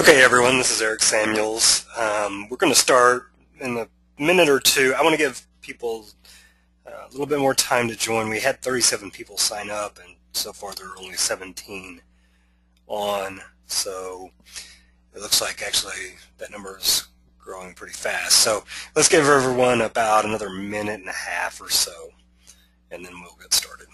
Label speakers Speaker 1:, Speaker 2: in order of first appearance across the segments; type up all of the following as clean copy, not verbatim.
Speaker 1: Okay, everyone, this is Eric Samuels. We're going to start in a minute or two. I want to give people a little bit more time to join. We had 37 people sign up, and so far there are only 17 on. So it looks like actually that number is growing pretty fast. So let's give everyone about another minute and a half or so, and then we'll get started.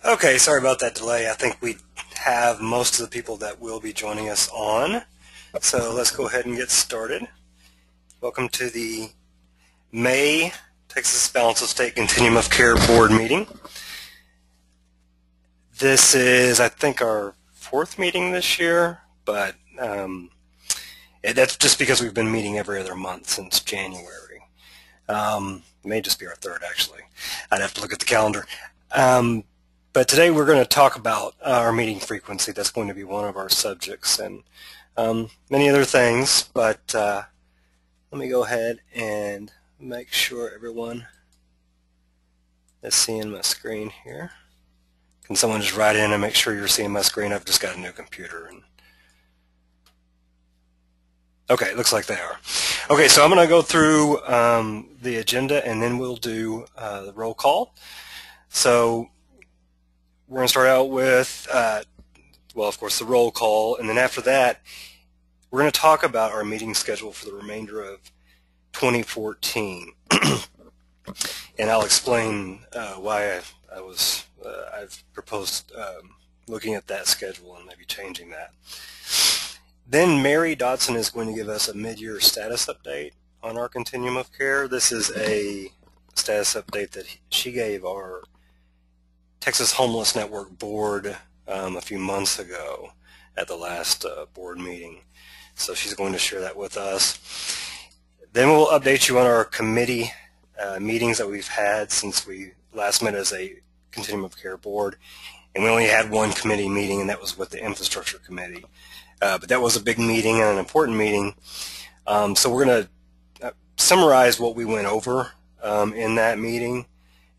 Speaker 1: Okay, sorry about that delay. I think we have most of the people that will be joining us on. So let's go ahead and get started. Welcome to the May Texas Balance of State Continuum of Care Board meeting. This is, I think, our fourth meeting this year, but that's just because we've been meeting every other month since January. It may just be our third, actually. I'd have to look at the calendar. But today we're going to talk about our meeting frequency. That's going to be one of our subjects, and many other things. But let me go ahead and make sure everyone is seeing my screen here. Can someone just write in and make sure you're seeing my screen? I've just got a new computer. Okay, it looks like they are. Okay, so I'm going to go through the agenda, and then we'll do the roll call. So we're going to start out with, well, of course, the roll call, and then after that, we're going to talk about our meeting schedule for the remainder of 2014. And I'll explain why I've proposed looking at that schedule and maybe changing that. Then Mary Dodson is going to give us a mid-year status update on our continuum of care. This is a status update that she gave our Texas Homeless Network board a few months ago at the last board meeting. So she's going to share that with us. Then we'll update you on our committee meetings that we've had since we last met as a Continuum of Care board. And we only had one committee meeting, and that was with the Infrastructure Committee. But that was a big meeting and an important meeting. So we're going to summarize what we went over in that meeting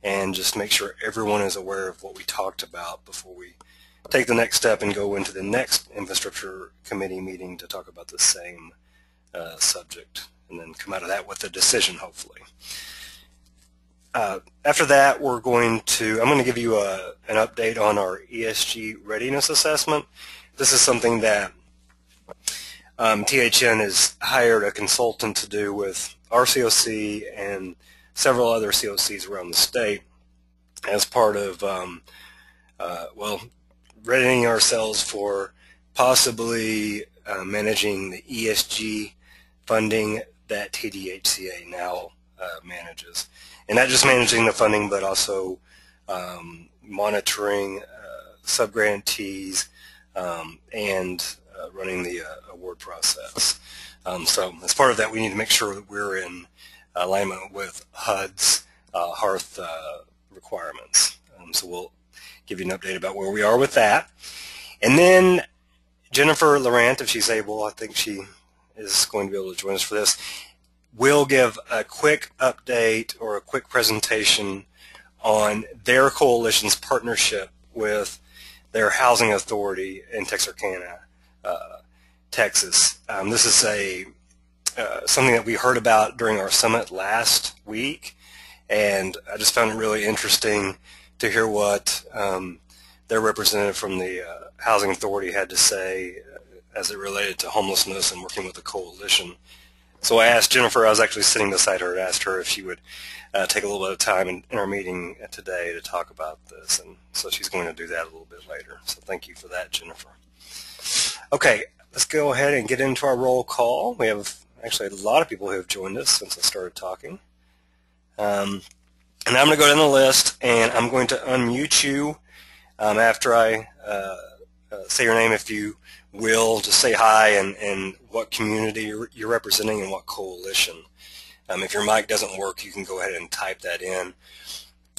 Speaker 1: and just make sure everyone is aware of what we talked about before we take the next step and go into the next Infrastructure Committee meeting to talk about the same subject, and then come out of that with a decision, hopefully. After that, I'm going to give you an update on our ESG readiness assessment. This is something that THN has hired a consultant to do with our COC and several other COCs around the state. as part of, well, readying ourselves for possibly managing the ESG funding that TDHCA now manages. And not just managing the funding, but also monitoring subgrantees and running the award process. So as part of that, we need to make sure that we're in alignment with HUD's HARTH requirements. So we'll give you an update about where we are with that. And then Jennifer Laurent, if she's able, I think she is going to be able to join us for this, will give a quick update or a quick presentation on their coalition's partnership with their housing authority in Texarkana, Texas. This is something that we heard about during our summit last week, and I just found it really interesting to hear what their representative from the housing authority had to say as it related to homelessness and working with the coalition. So I asked Jennifer, I was actually sitting beside her, and asked her if she would take a little bit of time in our meeting today to talk about this, and so she's going to do that a little bit later. So thank you for that, Jennifer. Okay, let's go ahead and get into our roll call. We have actually a lot of people who have joined us since I started talking. And I'm going to go down the list, and I'm going to unmute you after I say your name, if you will, just say hi and what community you're representing and what coalition. If your mic doesn't work, you can go ahead and type that in.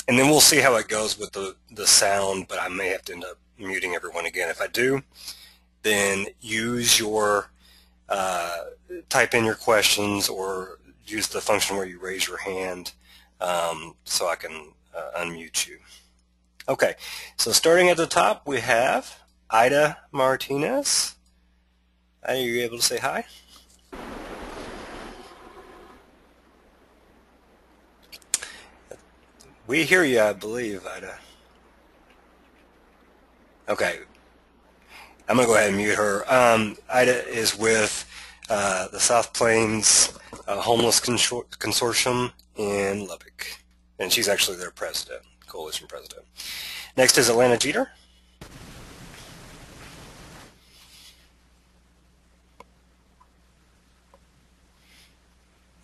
Speaker 1: And then we'll see how it goes with the sound, but I may have to end up muting everyone again. If I do, then use your, type in your questions or use the function where you raise your hand so I can unmute you. Okay, so starting at the top, we have Ida Martinez. Are you able to say hi? We hear you, I believe, Ida. Okay, I'm going to go ahead and mute her. Ida is with the South Plains Homeless Consortium in Lubbock, and she's actually their president, coalition president. Next is Alana Jeter.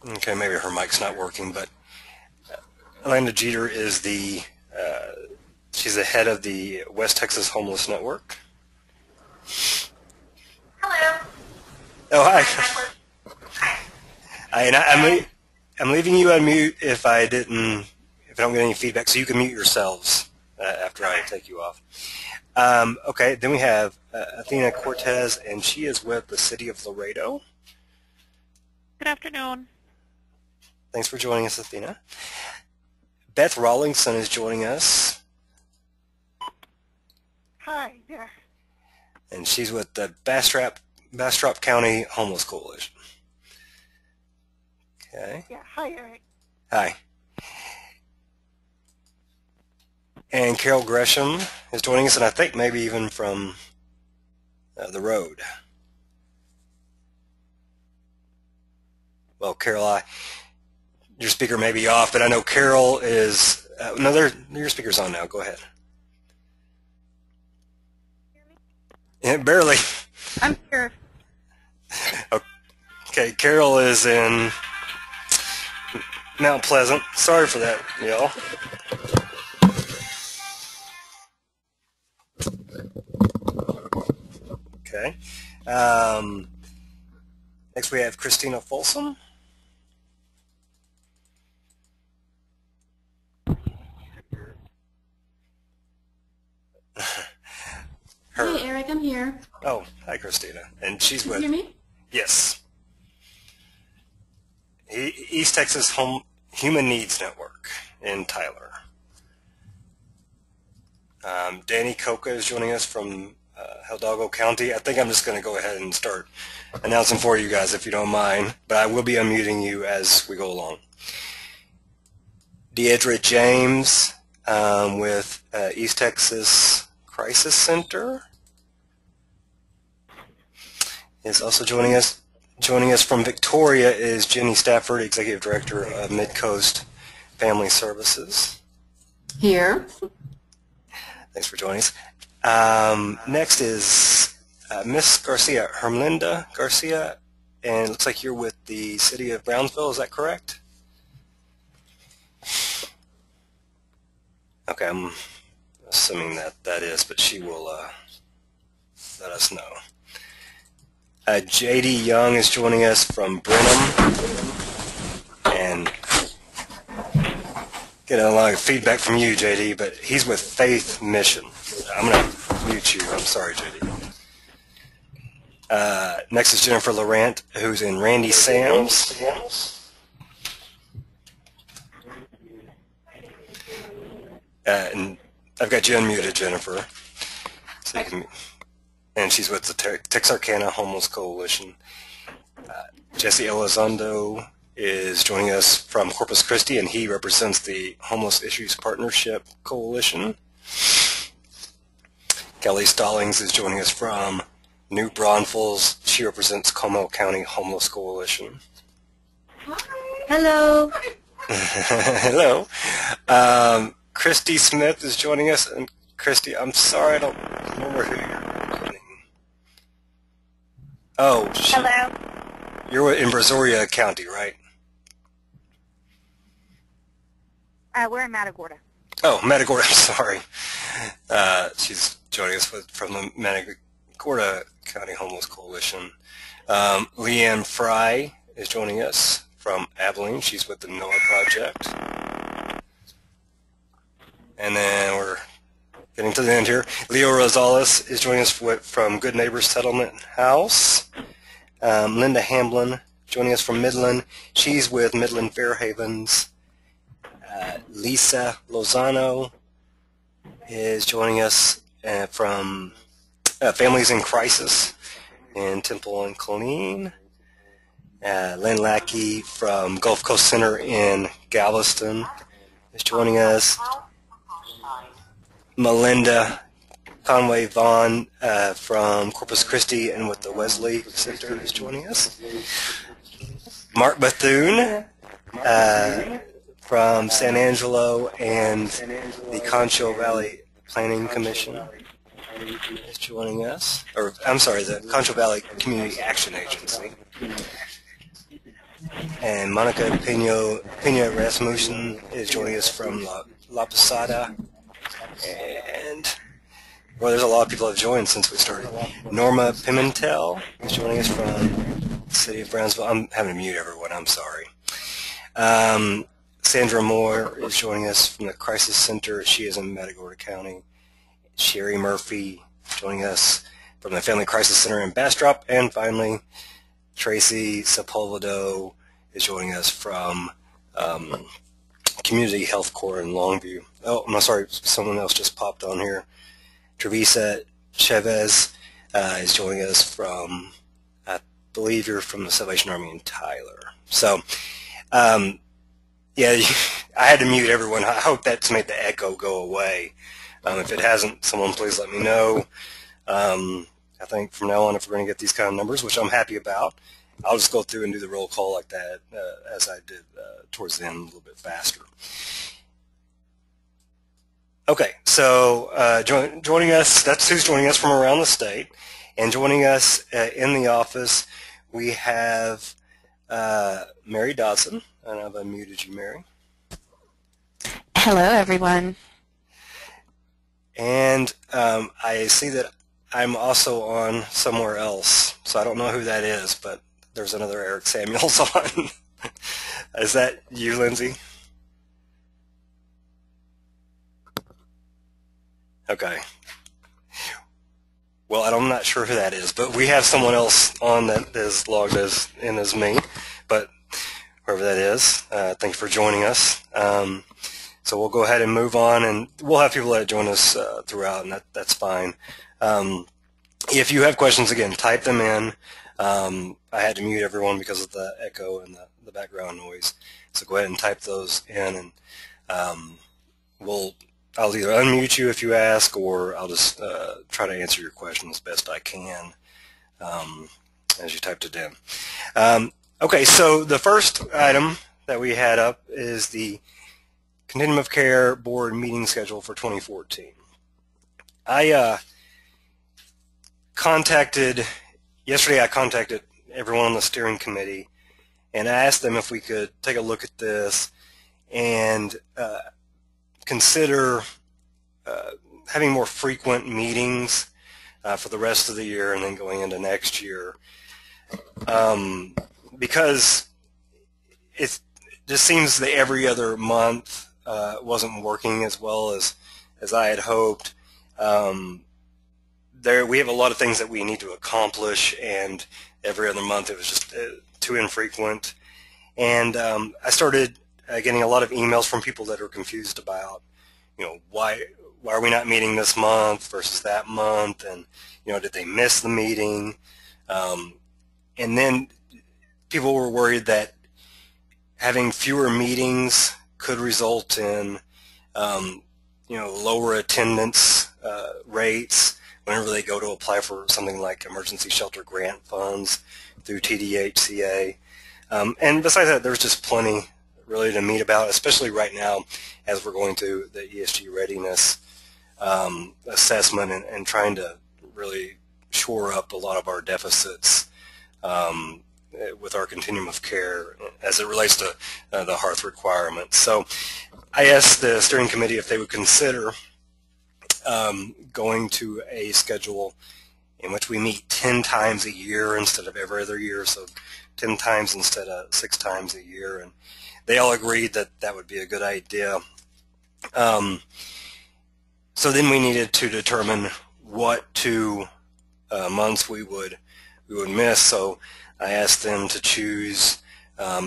Speaker 1: Okay, maybe her mic's not working, but Alana Jeter is she's the head of the West Texas Homeless Network.
Speaker 2: Hello.
Speaker 1: Oh, hi. Hi. I'm leaving you on mute if I don't get any feedback, so you can mute yourselves after I take you off. Okay, then we have Athena Cortez, and she is with the City of Laredo.
Speaker 2: Good afternoon.
Speaker 1: Thanks for joining us, Athena. Beth Rawlingson is joining us.
Speaker 2: Hi there.
Speaker 1: And she's with the Bastrop County Homeless Coalition. Okay.
Speaker 2: Yeah, hi, Eric.
Speaker 1: Hi. And Carol Gresham is joining us, and I think maybe even from the road. Well, Carol, your speaker may be off, but I know Carol is, no, your speaker's on now. Go ahead. Yeah, barely.
Speaker 2: I'm here.
Speaker 1: Okay, Carol is in Mount Pleasant. Sorry for that, y'all. Okay. Next we have Christina Folsom.
Speaker 3: Hey, Eric, I'm here.
Speaker 1: Oh, hi, Christina. And she's with...
Speaker 3: Can you hear me?
Speaker 1: Yes. East Texas Human Needs Network in Tyler. Danny Coca is joining us from Hidalgo County. I think I'm just going to go ahead and start announcing for you guys if you don't mind, but I will be unmuting you as we go along. Deidre James with East Texas Crisis Center is also joining us. Joining us from Victoria is Jenny Stafford, Executive Director of Mid-Coast Family Services.
Speaker 3: Here.
Speaker 1: Thanks for joining us. Next is Miss Garcia, Hermelinda Garcia, and it looks like you're with the City of Brownsville. Is that correct? Okay, I'm assuming that is, but she will let us know. J.D. Young is joining us from Brenham, and getting a lot of feedback from you, J.D., but he's with Faith Mission. I'm going to mute you. I'm sorry, J.D. Next is Jennifer Laurent, who's in Randy Sam's. And I've got you unmuted, Jennifer. So you can, and she's with the Texarkana Homeless Coalition. Jesse Elizondo is joining us from Corpus Christi, and he represents the Homeless Issues Partnership Coalition. Kelly Stallings is joining us from New Braunfels. She represents Comal County Homeless Coalition.
Speaker 3: Hello.
Speaker 1: Hello. Christy Smith is joining us, and Christy, I'm sorry, I don't remember who you're putting. Oh,
Speaker 2: Hello.
Speaker 1: You're in Brazoria County, right?
Speaker 2: We're in Matagorda.
Speaker 1: Oh, Matagorda, I'm sorry. She's joining us from the Matagorda County Homeless Coalition. Leanne Fry is joining us from Abilene. She's with the NOAA Project. And then we're getting to the end here. Leo Rosales is joining us from Good Neighbors Settlement House. Linda Hamblin joining us from Midland. She's with Midland Fairhavens. Lisa Lozano is joining us from Families in Crisis in Temple and Colleen. Lynn Lackey from Gulf Coast Center in Galveston is joining us. Melinda Conway Vaughn from Corpus Christi and with the Wesley Center is joining us. Mark Bethune from San Angelo and the Concho Valley Planning Commission is joining us. Or, I'm sorry, the Concho Valley Community Action Agency. And Monica Pena Rasmussen is joining us from La Posada. And, well, there's a lot of people that have joined since we started. Norma Pimentel is joining us from the City of Brownsville. I'm having to mute everyone, I'm sorry. Sandra Moore is joining us from the Crisis Center. She is in Matagorda County. Sherry Murphy joining us from the Family Crisis Center in Bastrop. And finally, Tracy Sepulvedo is joining us from Community Health Corps in Longview. Oh, I'm sorry, someone else just popped on here. Teresa Chavez is joining us from, I believe you're from the Salvation Army in Tyler. So, yeah, I had to mute everyone. I hope that's made the echo go away. If it hasn't, someone please let me know. I think from now on, if we're going to get these kind of numbers, which I'm happy about, I'll just go through and do the roll call like that as I did towards the end a little bit faster. Okay, so joining us, that's who's joining us from around the state. And joining us in the office, we have Mary Dodson. And I've unmuted you, Mary.
Speaker 3: Hello, everyone.
Speaker 1: And I see that I'm also on somewhere else, so I don't know who that is, but there's another Eric Samuels on. Is that you, Lindsay? Okay. Well, I'm not sure who that is, but we have someone else on that is logged as in as me, but whoever that is, thank you for joining us. So we'll go ahead and move on, and we'll have people that join us throughout, and that's fine. If you have questions, again, type them in. I had to mute everyone because of the echo and the background noise. So go ahead and type those in, and I'll either unmute you if you ask, or I'll just try to answer your question as best I can as you typed it in. Okay, so the first item that we had up is the Continuum of Care Board meeting schedule for 2014. Yesterday I contacted everyone on the steering committee and I asked them if we could take a look at this and consider having more frequent meetings for the rest of the year and then going into next year, because it just seems that every other month wasn't working as well as I had hoped. We have a lot of things that we need to accomplish, and every other month it was just too infrequent. And I started getting a lot of emails from people that are confused about, why are we not meeting this month versus that month, and did they miss the meeting? And then people were worried that having fewer meetings could result in lower attendance rates whenever they go to apply for something like emergency shelter grant funds through TDHCA. And besides that, there's just plenty really to meet about, especially right now as we're going through the ESG readiness assessment and trying to really shore up a lot of our deficits with our continuum of care as it relates to the hearth requirements. So I asked the steering committee if they would consider going to a schedule in which we meet 10 times a year instead of every other year, so 10 times instead of 6 times a year. And they all agreed that that would be a good idea. So then we needed to determine what 2 months we would miss. So I asked them to choose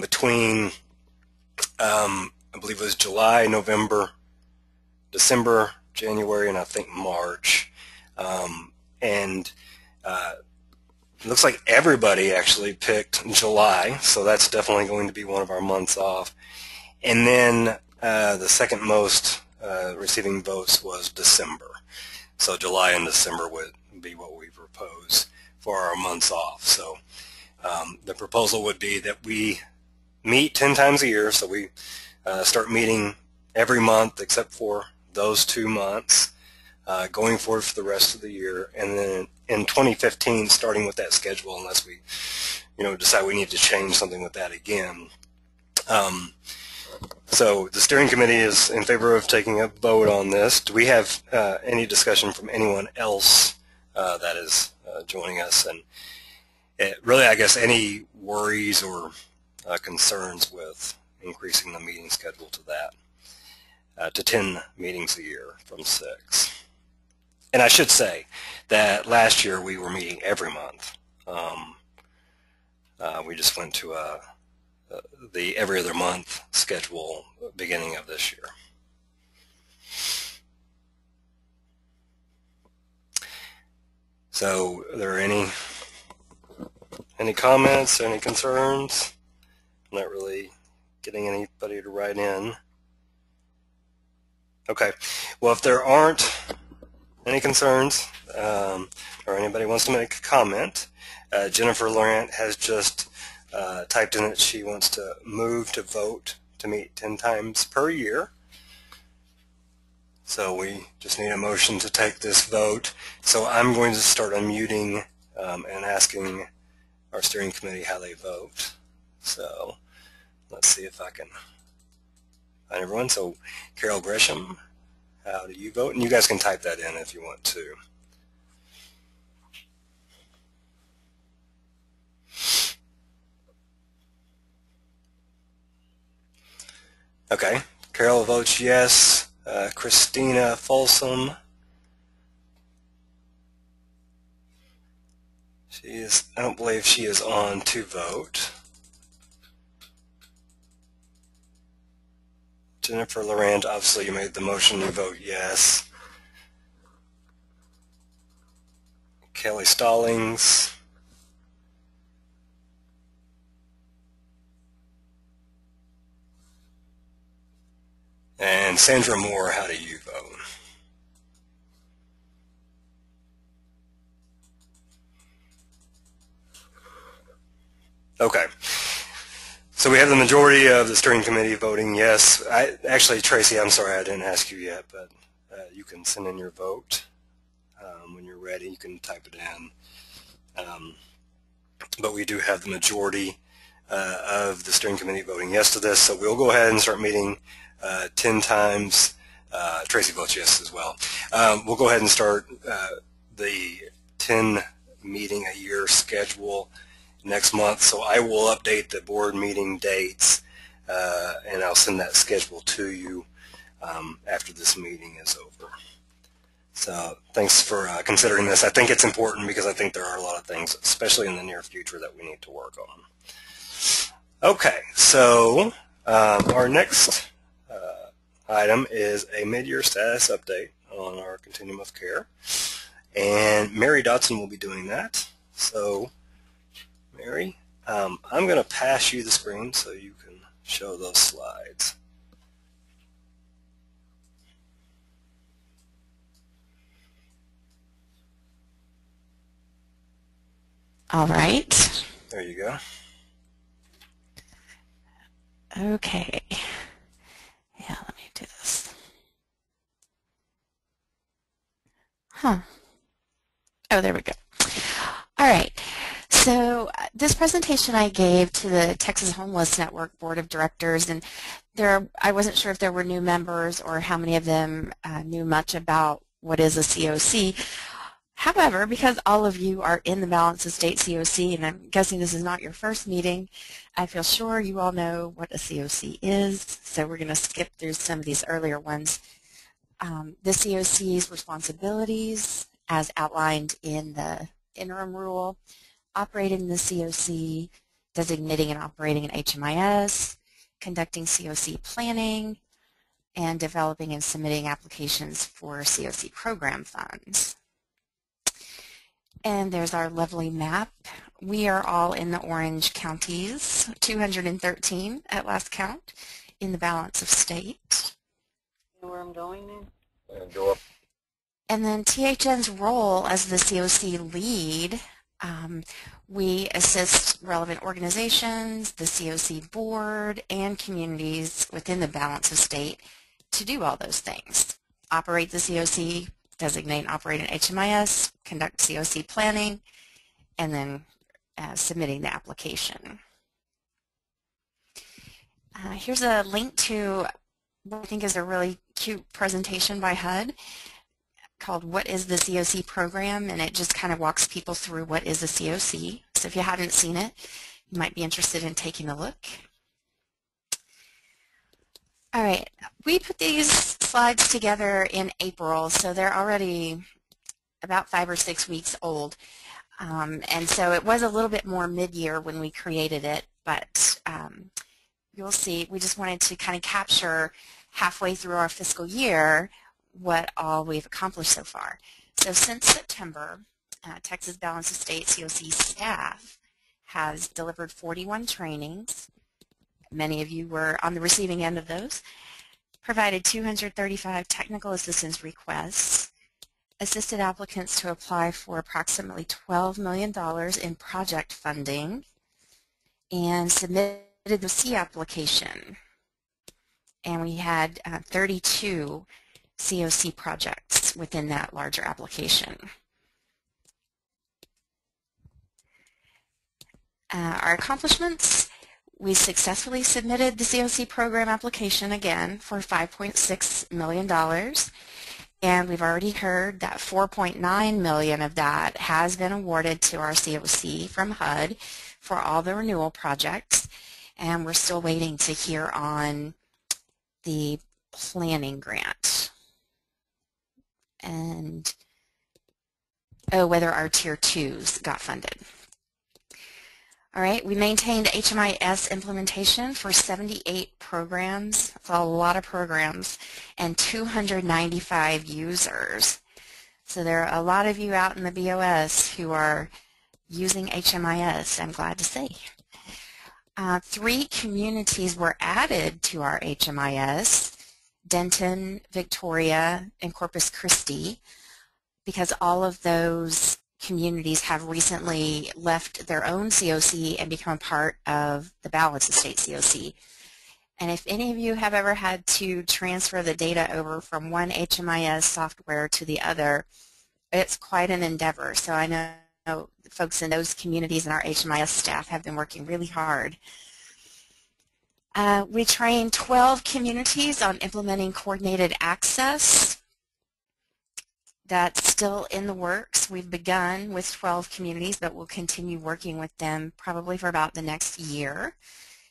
Speaker 1: between, I believe it was July, November, December, January, and I think March. It looks like everybody actually picked July, so that's definitely going to be one of our months off. And then the second most receiving votes was December. So July and December would be what we propose for our months off. So the proposal would be that we meet 10 times a year, so we start meeting every month except for those 2 months, going forward for the rest of the year, and then in 2015 starting with that schedule unless we decide we need to change something with that again. So the steering committee is in favor of taking a vote on this. Do we have any discussion from anyone else that is joining us? And really, I guess, any worries or concerns with increasing the meeting schedule to that, to 10 meetings a year from 6. And I should say that last year we were meeting every month. We just went to the every other month schedule beginning of this year. So are there any comments, any concerns? I'm not really getting anybody to write in. Okay, well, if there aren't any concerns or anybody wants to make a comment, Jennifer Laurent has just typed in that she wants to move to vote to meet 10 times per year. So we just need a motion to take this vote. So I'm going to start unmuting and asking our steering committee how they vote. So let's see if I can find everyone. So Carol Gresham, how do you vote? And you guys can type that in if you want to. Okay, Carol votes yes. Christina Folsom. I don't believe she is on to vote. Jennifer Laurent, obviously you made the motion to vote yes. Kelly Stallings. And Sandra Moore, how do you vote? So So we have the majority of the steering committee voting yes. Actually, Tracy, I'm sorry I didn't ask you yet, but you can send in your vote when you're ready. You can type it in. But we do have the majority of the steering committee voting yes to this, so we'll go ahead and start meeting 10 times. Tracy votes yes as well. We'll go ahead and start the 10 meeting a year schedule next month, so I will update the board meeting dates and I'll send that schedule to you after this meeting is over. So thanks for considering this. I think it's important because I think there are a lot of things, especially in the near future, that we need to work on. Okay, so our next item is a mid-year status update on our continuum of care, and Mary Dotson will be doing that. So Mary, I'm going to pass you the screen so you can show those slides.
Speaker 3: All right.
Speaker 1: There you go.
Speaker 3: Okay. Yeah, let me do this. Huh. Oh, there we go. All right. So this presentation I gave to the Texas Homeless Network Board of Directors, and I wasn't sure if there were new members or how many of them knew much about what is a COC. However, because all of you are in the Balance of State COC, and I'm guessing this is not your first meeting, I feel sure you all know what a COC is, so we're going to skip through some of these earlier ones. The COC's responsibilities, as outlined in the interim rule: operating the COC, designating and operating an HMIS, conducting COC planning, and developing and submitting applications for COC program funds. And there's our lovely map. We are all in the orange counties, 213 at last count, in the Balance of State.
Speaker 4: You know where I'm going now?
Speaker 1: Go up.
Speaker 3: And then THN's role as the COC lead, we assist relevant organizations, the COC board, and communities within the Balance of State to do all those things. Operate the COC, designate and operate an HMIS, conduct COC planning, and then submitting the application. Here's a link to what I think is a really cute presentation by HUD called What is the COC Program? And it just kind of walks people through what is a COC. So if you haven't seen it, you might be interested in taking a look. All right, we put these slides together in April, so they're already about 5 or 6 weeks old. And so it was a little bit more mid-year when we created it, but you'll see we just wanted to kind of capture halfway through our fiscal year what all we've accomplished so far. So since September, Texas Balance of State COC staff has delivered 41 trainings. Many of you were on the receiving end of those. Provided 235 technical assistance requests, assisted applicants to apply for approximately $12 million in project funding, and submitted the C application. And we had 32 COC projects within that larger application. Our accomplishments: we successfully submitted the COC program application again for $5.6 million, and we've already heard that $4.9 million of that has been awarded to our COC from HUD for all the renewal projects, and we're still waiting to hear on the planning grant and whether our Tier 2s got funded. All right, we maintained HMIS implementation for 78 programs. That's a lot of programs, and 295 users. So there are a lot of you out in the BOS who are using HMIS, I'm glad to say. 3 communities were added to our HMIS: Denton, Victoria, and Corpus Christi, because all of those communities have recently left their own COC and become part of the Balance Estate COC. And if any of you have ever had to transfer the data over from one HMIS software to the other, it's quite an endeavor. So I know folks in those communities and our HMIS staff have been working really hard. We trained 12 communities on implementing coordinated access. That's still in the works. We've begun with 12 communities, but we'll continue working with them probably for about the next year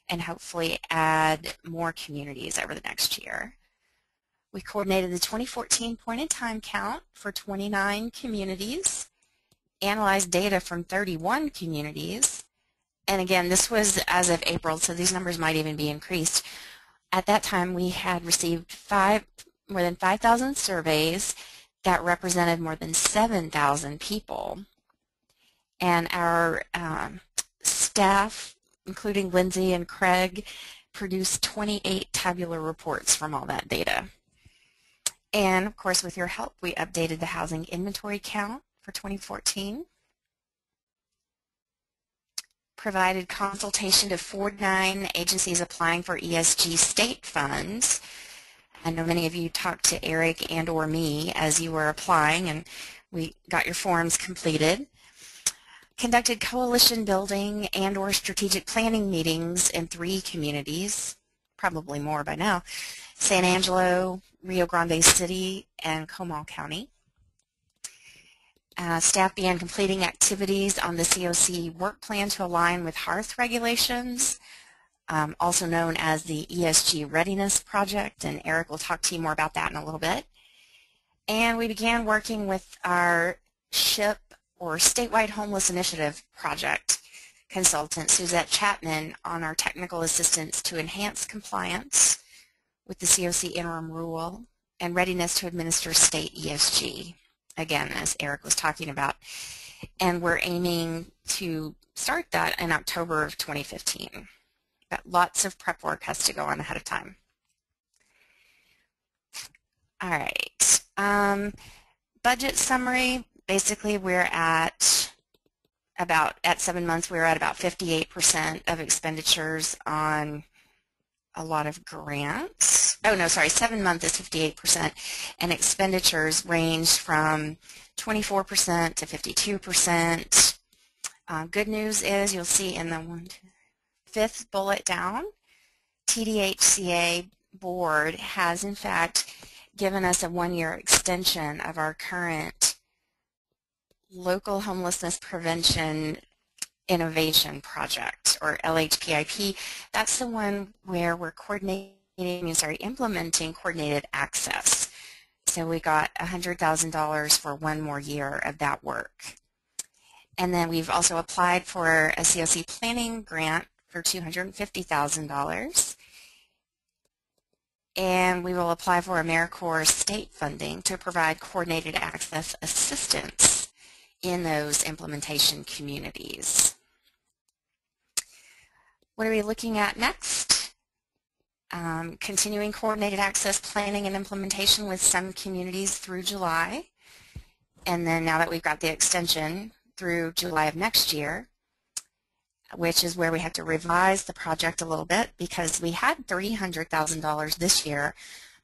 Speaker 3: and hopefully add more communities over the next year. We coordinated the 2014 point-in-time count for 29 communities, analyzed data from 31 communities, and again, this was as of April, so these numbers might even be increased. At that time, we had received more than 5,000 surveys that represented more than 7,000 people. And our staff, including Lindsay and Craig, produced 28 tabular reports from all that data. And of course, with your help, we updated the housing inventory count for 2014. Provided consultation to 49 agencies applying for ESG state funds. I know many of you talked to Eric and or me as you were applying, and we got your forms completed. Conducted coalition building and or strategic planning meetings in 3 communities, probably more by now: San Angelo, Rio Grande City, and Comal County. Staff began completing activities on the COC work plan to align with HARTH regulations, also known as the ESG Readiness Project, and Eric will talk to you more about that in a little bit. And we began working with our SHIP, or Statewide Homeless Initiative Project consultant, Suzette Chapman, on our technical assistance to enhance compliance with the COC interim rule and readiness to administer state ESG. Again, as Eric was talking about, and we're aiming to start that in October of 2015. But lots of prep work has to go on ahead of time. All right, budget summary. Basically, we're at 7 months, we're at about 58% of expenditures on a lot of grants. Oh no, sorry, 7 months is 58%, and expenditures range from 24% to 52%. Good news is you'll see in the 5th bullet down, TDHCA board has in fact given us a 1-year extension of our current Local Homelessness Prevention Innovation Project, or LHPIP. That's the one where we're implementing coordinated access. So we got $100,000 for 1 more year of that work. And then we've also applied for a COC planning grant for $250,000. And we will apply for AmeriCorps state funding to provide coordinated access assistance in those implementation communities. What are we looking at next? Continuing coordinated access planning and implementation with some communities through July. And then now that we've got the extension through July of next year, which is where we have to revise the project a little bit because we had $300,000 this year,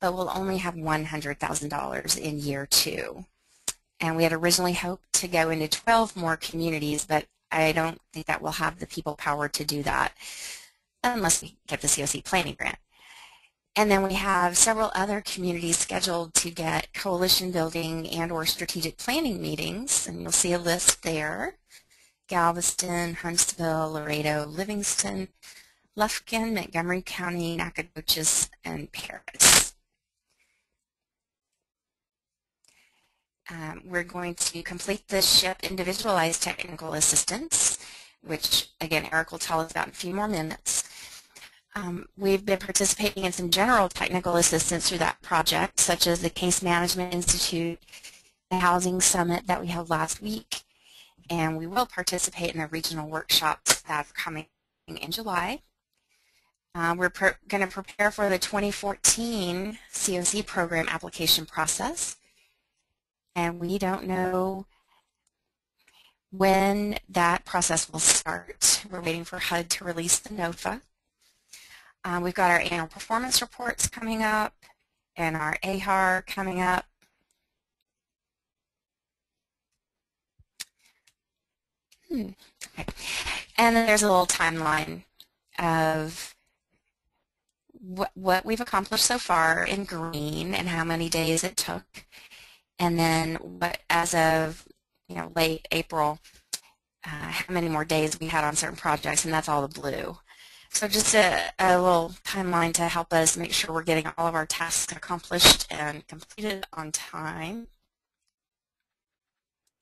Speaker 3: but we'll only have $100,000 in year 2. And we had originally hoped to go into 12 more communities, but I don't think that we'll have the people power to do that unless we get the COC planning grant. And then we have several other communities scheduled to get coalition building and or strategic planning meetings, and you'll see a list there: Galveston, Huntsville, Laredo, Livingston, Lufkin, Montgomery County, Nacogdoches, and Paris. We're going to complete the SHIP individualized technical assistance, which again Eric will tell us about in a few more minutes. We've been participating in some general technical assistance through that project, such as the Case Management Institute, the Housing Summit that we held last week, and we will participate in the regional workshops that are coming in July. We're going to prepare for the 2014 COC program application process, and we don't know when that process will start. We're waiting for HUD to release the NOFA. We've got our annual performance reports coming up and our AHAR coming up. Okay. And then there's a little timeline of what we've accomplished so far in green and how many days it took, and then what, as of late April, how many more days we had on certain projects, and that's all the blue. So just a little timeline to help us make sure we're getting all of our tasks accomplished and completed on time.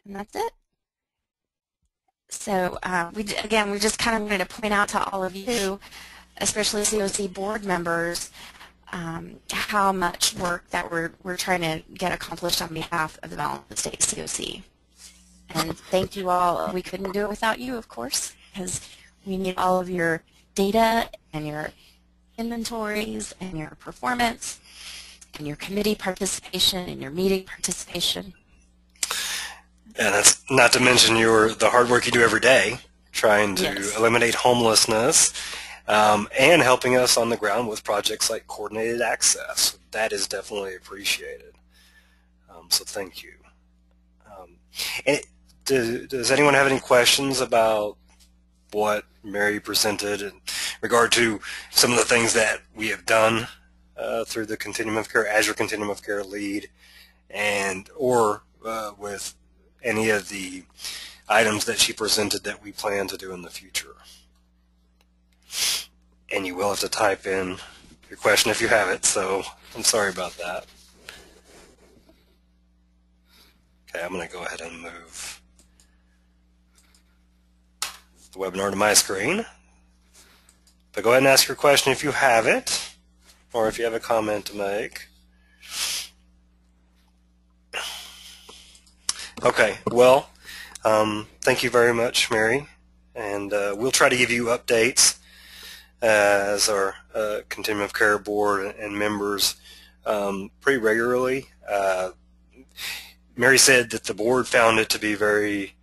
Speaker 3: And that's it. So we just kind of wanted to point out to all of you, especially COC board members, how much work that we're trying to get accomplished on behalf of the Valentine State COC. And thank you all. We couldn't do it without you, of course, because we need all of your data and your inventories and your performance and your committee participation and your meeting participation.
Speaker 1: And that's not to mention the hard work you do every day trying to eliminate homelessness and helping us on the ground with projects like coordinated access. That is definitely appreciated. So thank you. Does anyone have any questions about what Mary presented in regard to some of the things that we have done through the Continuum of Care, Azure Continuum of Care lead, or with any of the items that she presented that we plan to do in the future? And you will have to type in your question if you have it, so I'm sorry about that. Okay, I'm going to go ahead and move the webinar to my screen. But go ahead and ask your question if you have it, or if you have a comment to make. Okay, well, thank you very much, Mary, and we'll try to give you updates as our Continuum of Care board and members pretty regularly. Mary said that the board found it to be very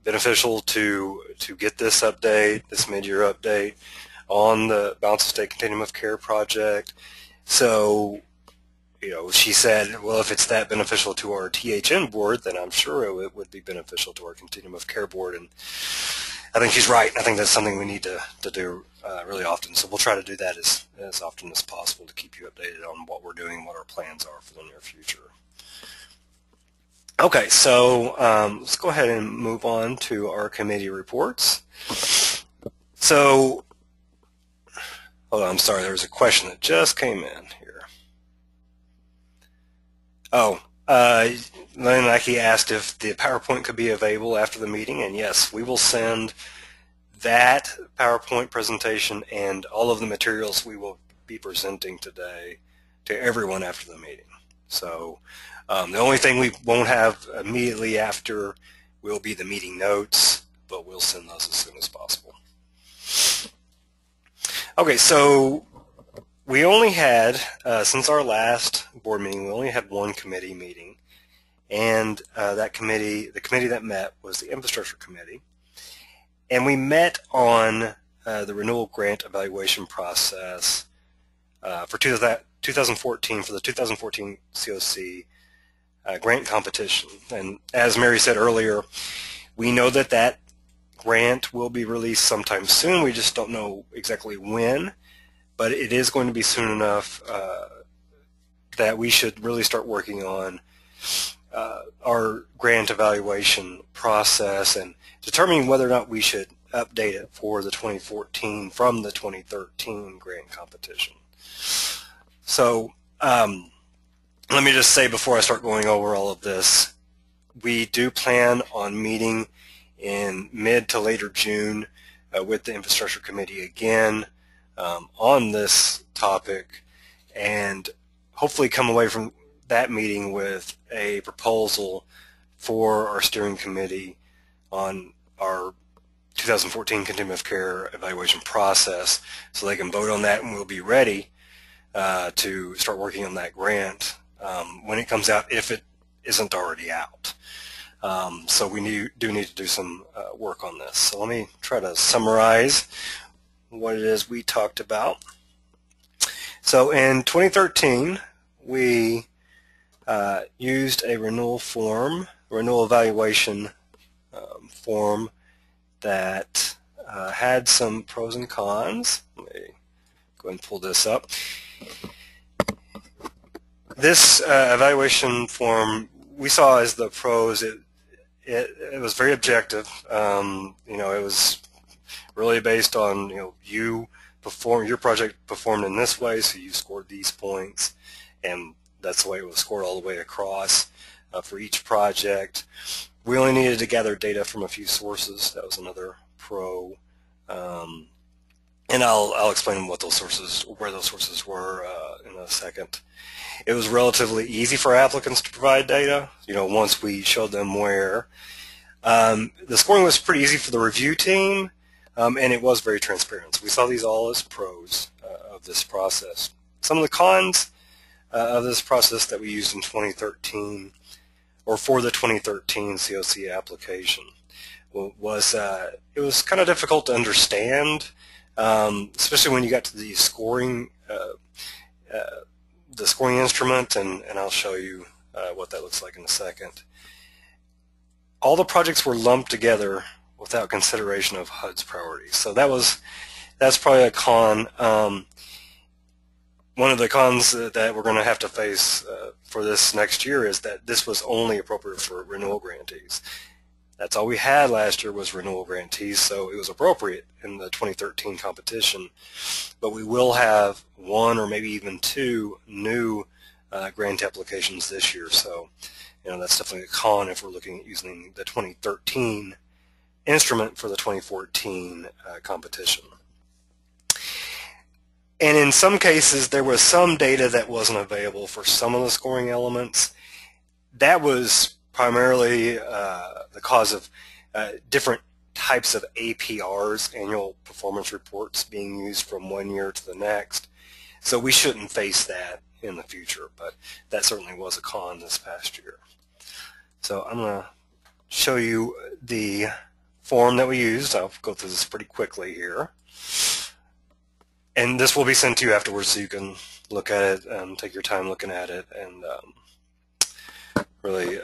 Speaker 1: beneficial to get this update, this mid-year update on the Valentine State Continuum of Care project. So, she said, well, if it's that beneficial to our THN board, then I'm sure it would be beneficial to our Continuum of Care board. And I think she's right. I think that's something we need to do really often. So we'll try to do that as often as possible to keep you updated on what we're doing, what our plans are for the near future. Okay, so let's go ahead and move on to our committee reports. So, hold on, I'm sorry, there was a question that just came in here. Oh, Lynn Lackey asked if the PowerPoint could be available after the meeting, and yes, we will send that PowerPoint presentation and all of the materials we will be presenting today to everyone after the meeting. So the only thing we won't have immediately after will be the meeting notes, but we'll send those as soon as possible. Okay, so we only had, since our last board meeting, we only had one committee meeting, and the committee that met was the Infrastructure Committee, and we met on the renewal grant evaluation process for 2014, for the 2014 COC grant competition. And as Mary said earlier, we know that that grant will be released sometime soon. We just don't know exactly when, but it is going to be soon enough that we should really start working on our grant evaluation process and determining whether or not we should update it for the 2014 from the 2013 grant competition. So let me just say before I start going over all of this, we do plan on meeting in mid to later June with the Infrastructure Committee again on this topic, and hopefully come away from that meeting with a proposal for our steering committee on our 2014 Continuum of Care evaluation process, so they can vote on that, and we'll be ready to start working on that grant when it comes out, if it isn't already out. So we do need to do some work on this. So let me try to summarize what it is we talked about. So in 2013, we used a renewal evaluation form that had some pros and cons. Let me go ahead and pull this up. This evaluation form we saw as the pros. It was very objective. It was really based on your project performed in this way, so you scored these points, and that's the way it was scored all the way across for each project. We only needed to gather data from a few sources. That was another pro, and I'll explain where those sources were in a second. It was relatively easy for applicants to provide data. Once we showed them where. The scoring was pretty easy for the review team, and it was very transparent. So we saw these all as pros of this process. Some of the cons of this process that we used in 2013, or for the 2013 COC application, was it was kind of difficult to understand, especially when you got to the scoring instrument, and I'll show you what that looks like in a second. All the projects were lumped together without consideration of HUD's priorities. So that's probably a con. One of the cons that we're going to have to face for this next year is that this was only appropriate for renewal grantees. That's all we had last year was renewal grantees, so it was appropriate in the 2013 competition. But we will have one or maybe even two new grant applications this year, so that's definitely a con if we're looking at using the 2013 instrument for the 2014 competition. And in some cases, there was some data that wasn't available for some of the scoring elements. That was primarily the cause of different types of APRs, annual performance reports, being used from one year to the next. So we shouldn't face that in the future, but that certainly was a con this past year. So I'm going to show you the form that we used. I'll go through this pretty quickly here. And this will be sent to you afterwards so you can look at it, take your time looking at it, and really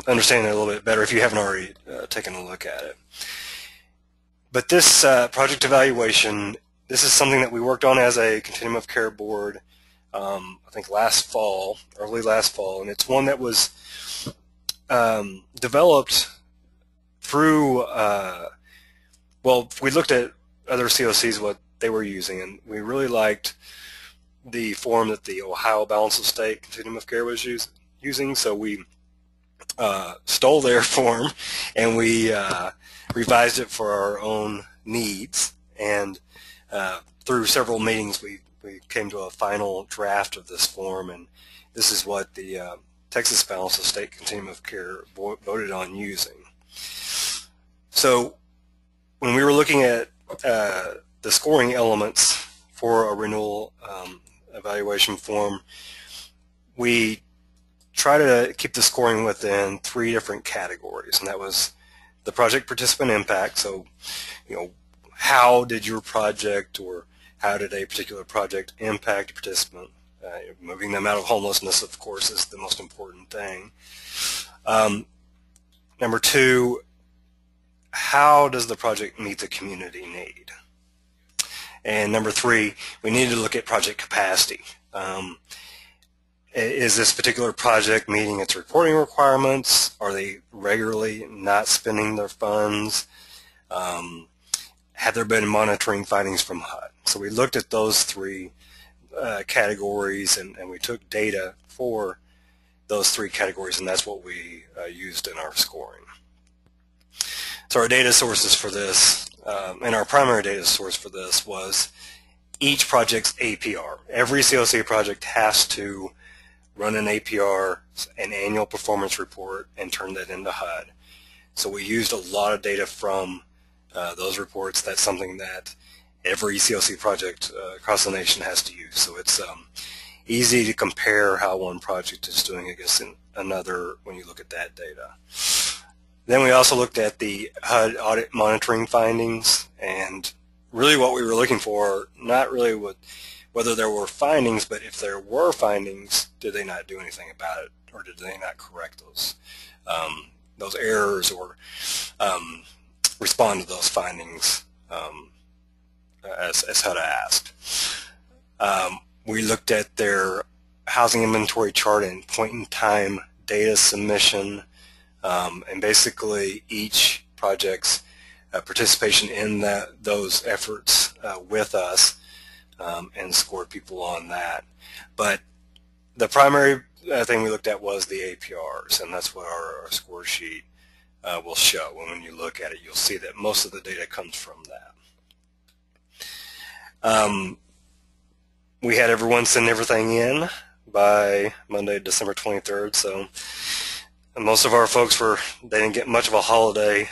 Speaker 1: understand it a little bit better if you haven't already taken a look at it. But this project evaluation, this is something that we worked on as a Continuum of Care board, I think early last fall, and it's one that was developed through, well, we looked at other COCs, what they were using, and we really liked the form that the Ohio Balance of State Continuum of Care was using, so we stole their form and we revised it for our own needs, and through several meetings we came to a final draft of this form, and this is what the Texas Balance of State Continuum of Care voted on using. So when we were looking at the scoring elements for a renewal evaluation form, we try to keep the scoring within 3 different categories, and that was the project participant impact. So, how did your project, or how did a particular project impact a participant? Moving them out of homelessness, of course, is the most important thing. Number 2, how does the project meet the community need? And number 3, we needed to look at project capacity. Is this particular project meeting its reporting requirements? Are they regularly not spending their funds? Have there been monitoring findings from HUD? So we looked at those 3 categories, and we took data for those 3 categories, and that's what we used in our scoring. So our data sources for this, and our primary data source for this, was each project's APR. Every COC project has to run an APR, an annual performance report, and turn that into HUD. So we used a lot of data from those reports. That's something that every COC project across the nation has to use. So it's easy to compare how one project is doing against another when you look at that data. Then we also looked at the HUD audit monitoring findings, and really what we were looking for, not really whether there were findings, but if there were findings, did they not do anything about it, or did they not correct those errors, or respond to those findings as HUD asked. We looked at their housing inventory chart and point-in-time data submission, and basically each project's participation in those efforts with us, and scored people on that. But the primary thing we looked at was the APRs, and that's what our score sheet will show. And when you look at it, you'll see that most of the data comes from that. We had everyone send everything in by Monday, December 23rd, so most of our folks they didn't get much of a holiday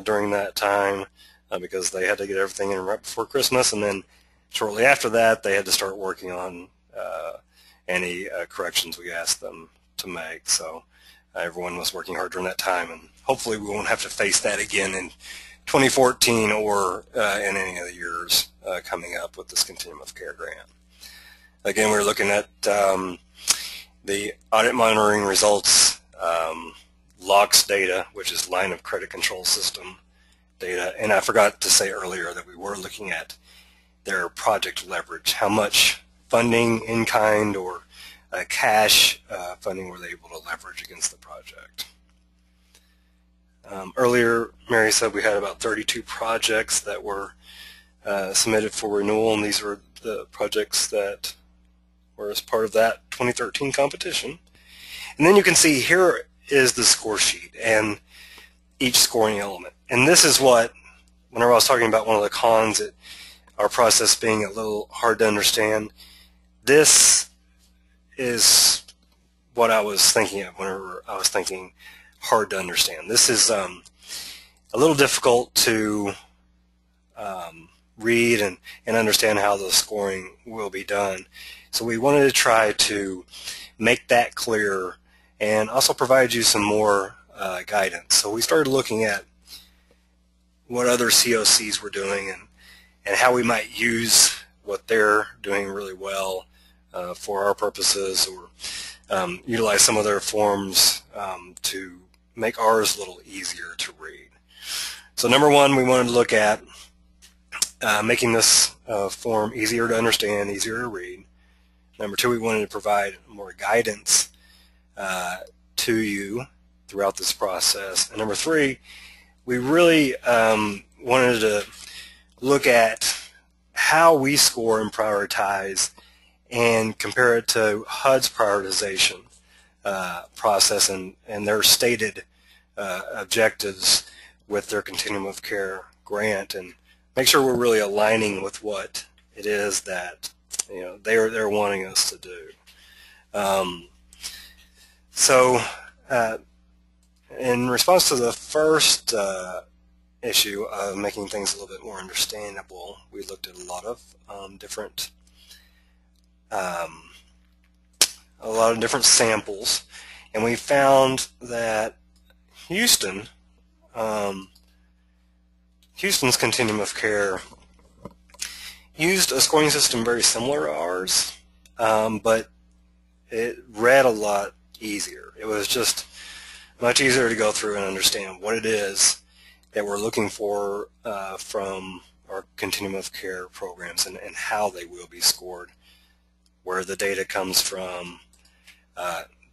Speaker 1: during that time because they had to get everything in right before Christmas, and then shortly after that they had to start working on any corrections we asked them to make. So everyone was working hard during that time, and hopefully we won't have to face that again in 2014 or in any of the years coming up with this Continuum of Care grant. Again, we're looking at the audit monitoring results, LOCS data, which is line of credit control system data, and I forgot to say earlier that we were looking at their project leverage, how much funding in kind or cash funding were they able to leverage against the project. Earlier, Mary said we had about 32 projects that were submitted for renewal, and these were the projects that were as part of that 2013 competition. And then you can see here is the score sheet and each scoring element. And this is what, whenever I was talking about one of the cons, our process being a little hard to understand, this is what I was thinking of whenever I was thinking hard to understand. This is a little difficult to read and understand how the scoring will be done. So we wanted to try to make that clear and also provide you some more guidance. So we started looking at what other COCs were doing and how we might use what they're doing really well for our purposes, or utilize some of their forms to make ours a little easier to read. So number one, we wanted to look at making this form easier to understand, easier to read. Number two, we wanted to provide more guidance to you throughout this process. And number three, we really wanted to look at how we score and prioritize and compare it to HUD's prioritization process and their stated objectives with their Continuum of Care grant, and make sure we're really aligning with what it is that they're wanting us to do. So in response to the first issue of making things a little bit more understandable, we looked at a lot of different samples, and we found that Houston's Continuum of Care used a scoring system very similar to ours, but it read a lot easier. It was just much easier to go through and understand what it is that we're looking for from our Continuum of Care programs and how they will be scored, where the data comes from,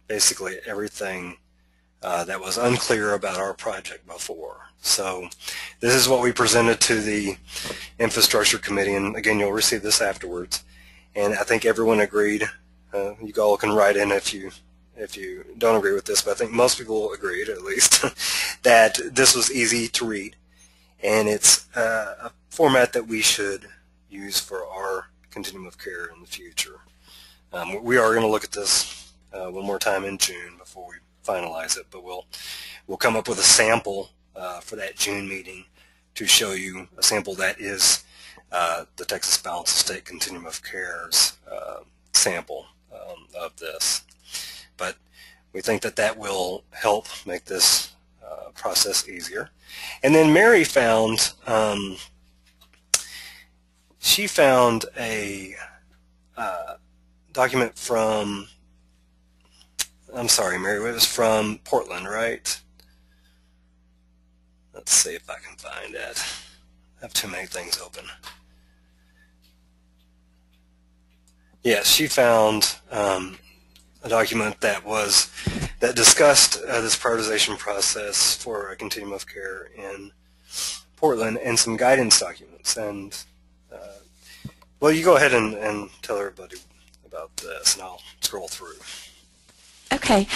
Speaker 1: basically everything that was unclear about our project before. So this is what we presented to the Infrastructure Committee, and again, you'll receive this afterwards. And I think everyone agreed. You all can write in if you don't agree with this, but I think most people agreed, at least, that this was easy to read, and it's a format that we should use for our Continuum of Care in the future. We are going to look at this one more time in June before we finalize it, but we'll come up with a sample for that June meeting to show you a sample that is the Texas Balanced Estate Continuum of Care's sample of this. But we think that will help make this process easier. And then Mary found, she found a document from, I'm sorry, Mary, it was from Portland, right? Let's see if I can find it. I have too many things open. Yes, she found a document that discussed this prioritization process for a continuum of care in Portland and some guidance documents. And well, you go ahead and tell everybody about this, and I'll scroll through.
Speaker 3: Okay.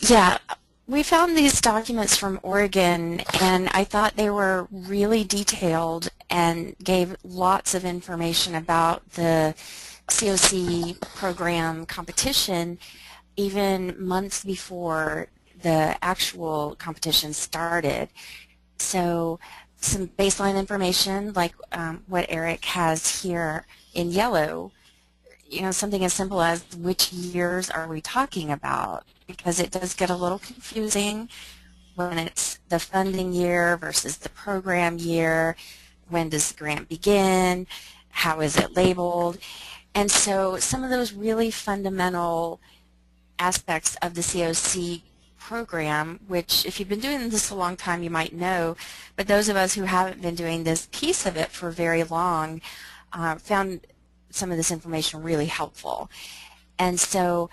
Speaker 3: Yeah, we found these documents from Oregon, and I thought they were really detailed and gave lots of information about the COC program competition even months before the actual competition started. So some baseline information like what Eric has here in yellow, something as simple as which years are we talking about, because it does get a little confusing when it's the funding year versus the program year. When does the grant begin? How is it labeled? And so some of those really fundamental aspects of the COC program, which if you've been doing this a long time you might know, but those of us who haven't been doing this piece of it for very long found some of this information really helpful. And so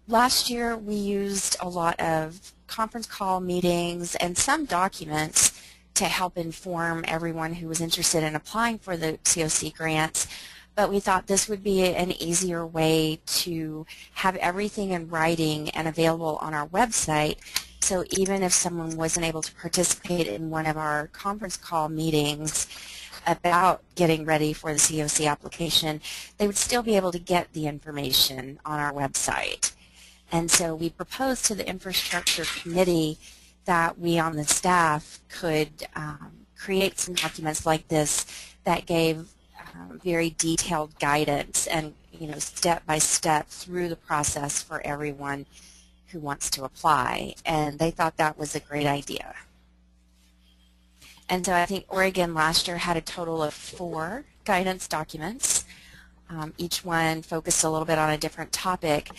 Speaker 3: last year we used a lot of conference call meetings and some documents to help inform everyone who was interested in applying for the COC grants, but we thought this would be an easier way to have everything in writing and available on our website, so even if someone wasn't able to participate in one of our conference call meetings about getting ready for the COC application, they would still be able to get the information on our website. And so we proposed to the infrastructure committee that we on the staff could create some documents like this that gave very detailed guidance and step by step through the process for everyone who wants to apply, and they thought that was a great idea. And so I think Oregon last year had a total of 4 guidance documents. Each one focused a little bit on a different topic,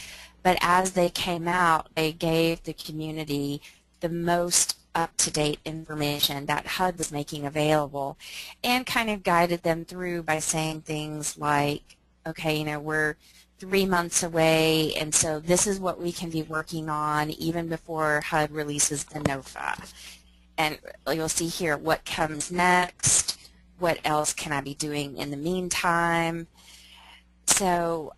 Speaker 3: but as they came out, they gave the community the most up-to-date information that HUD was making available, and kind of guided them through by saying things like, okay, we're 3 months away, and so this is what we can be working on even before HUD releases the NOFA. And you'll see here what comes next, what else can I be doing in the meantime. So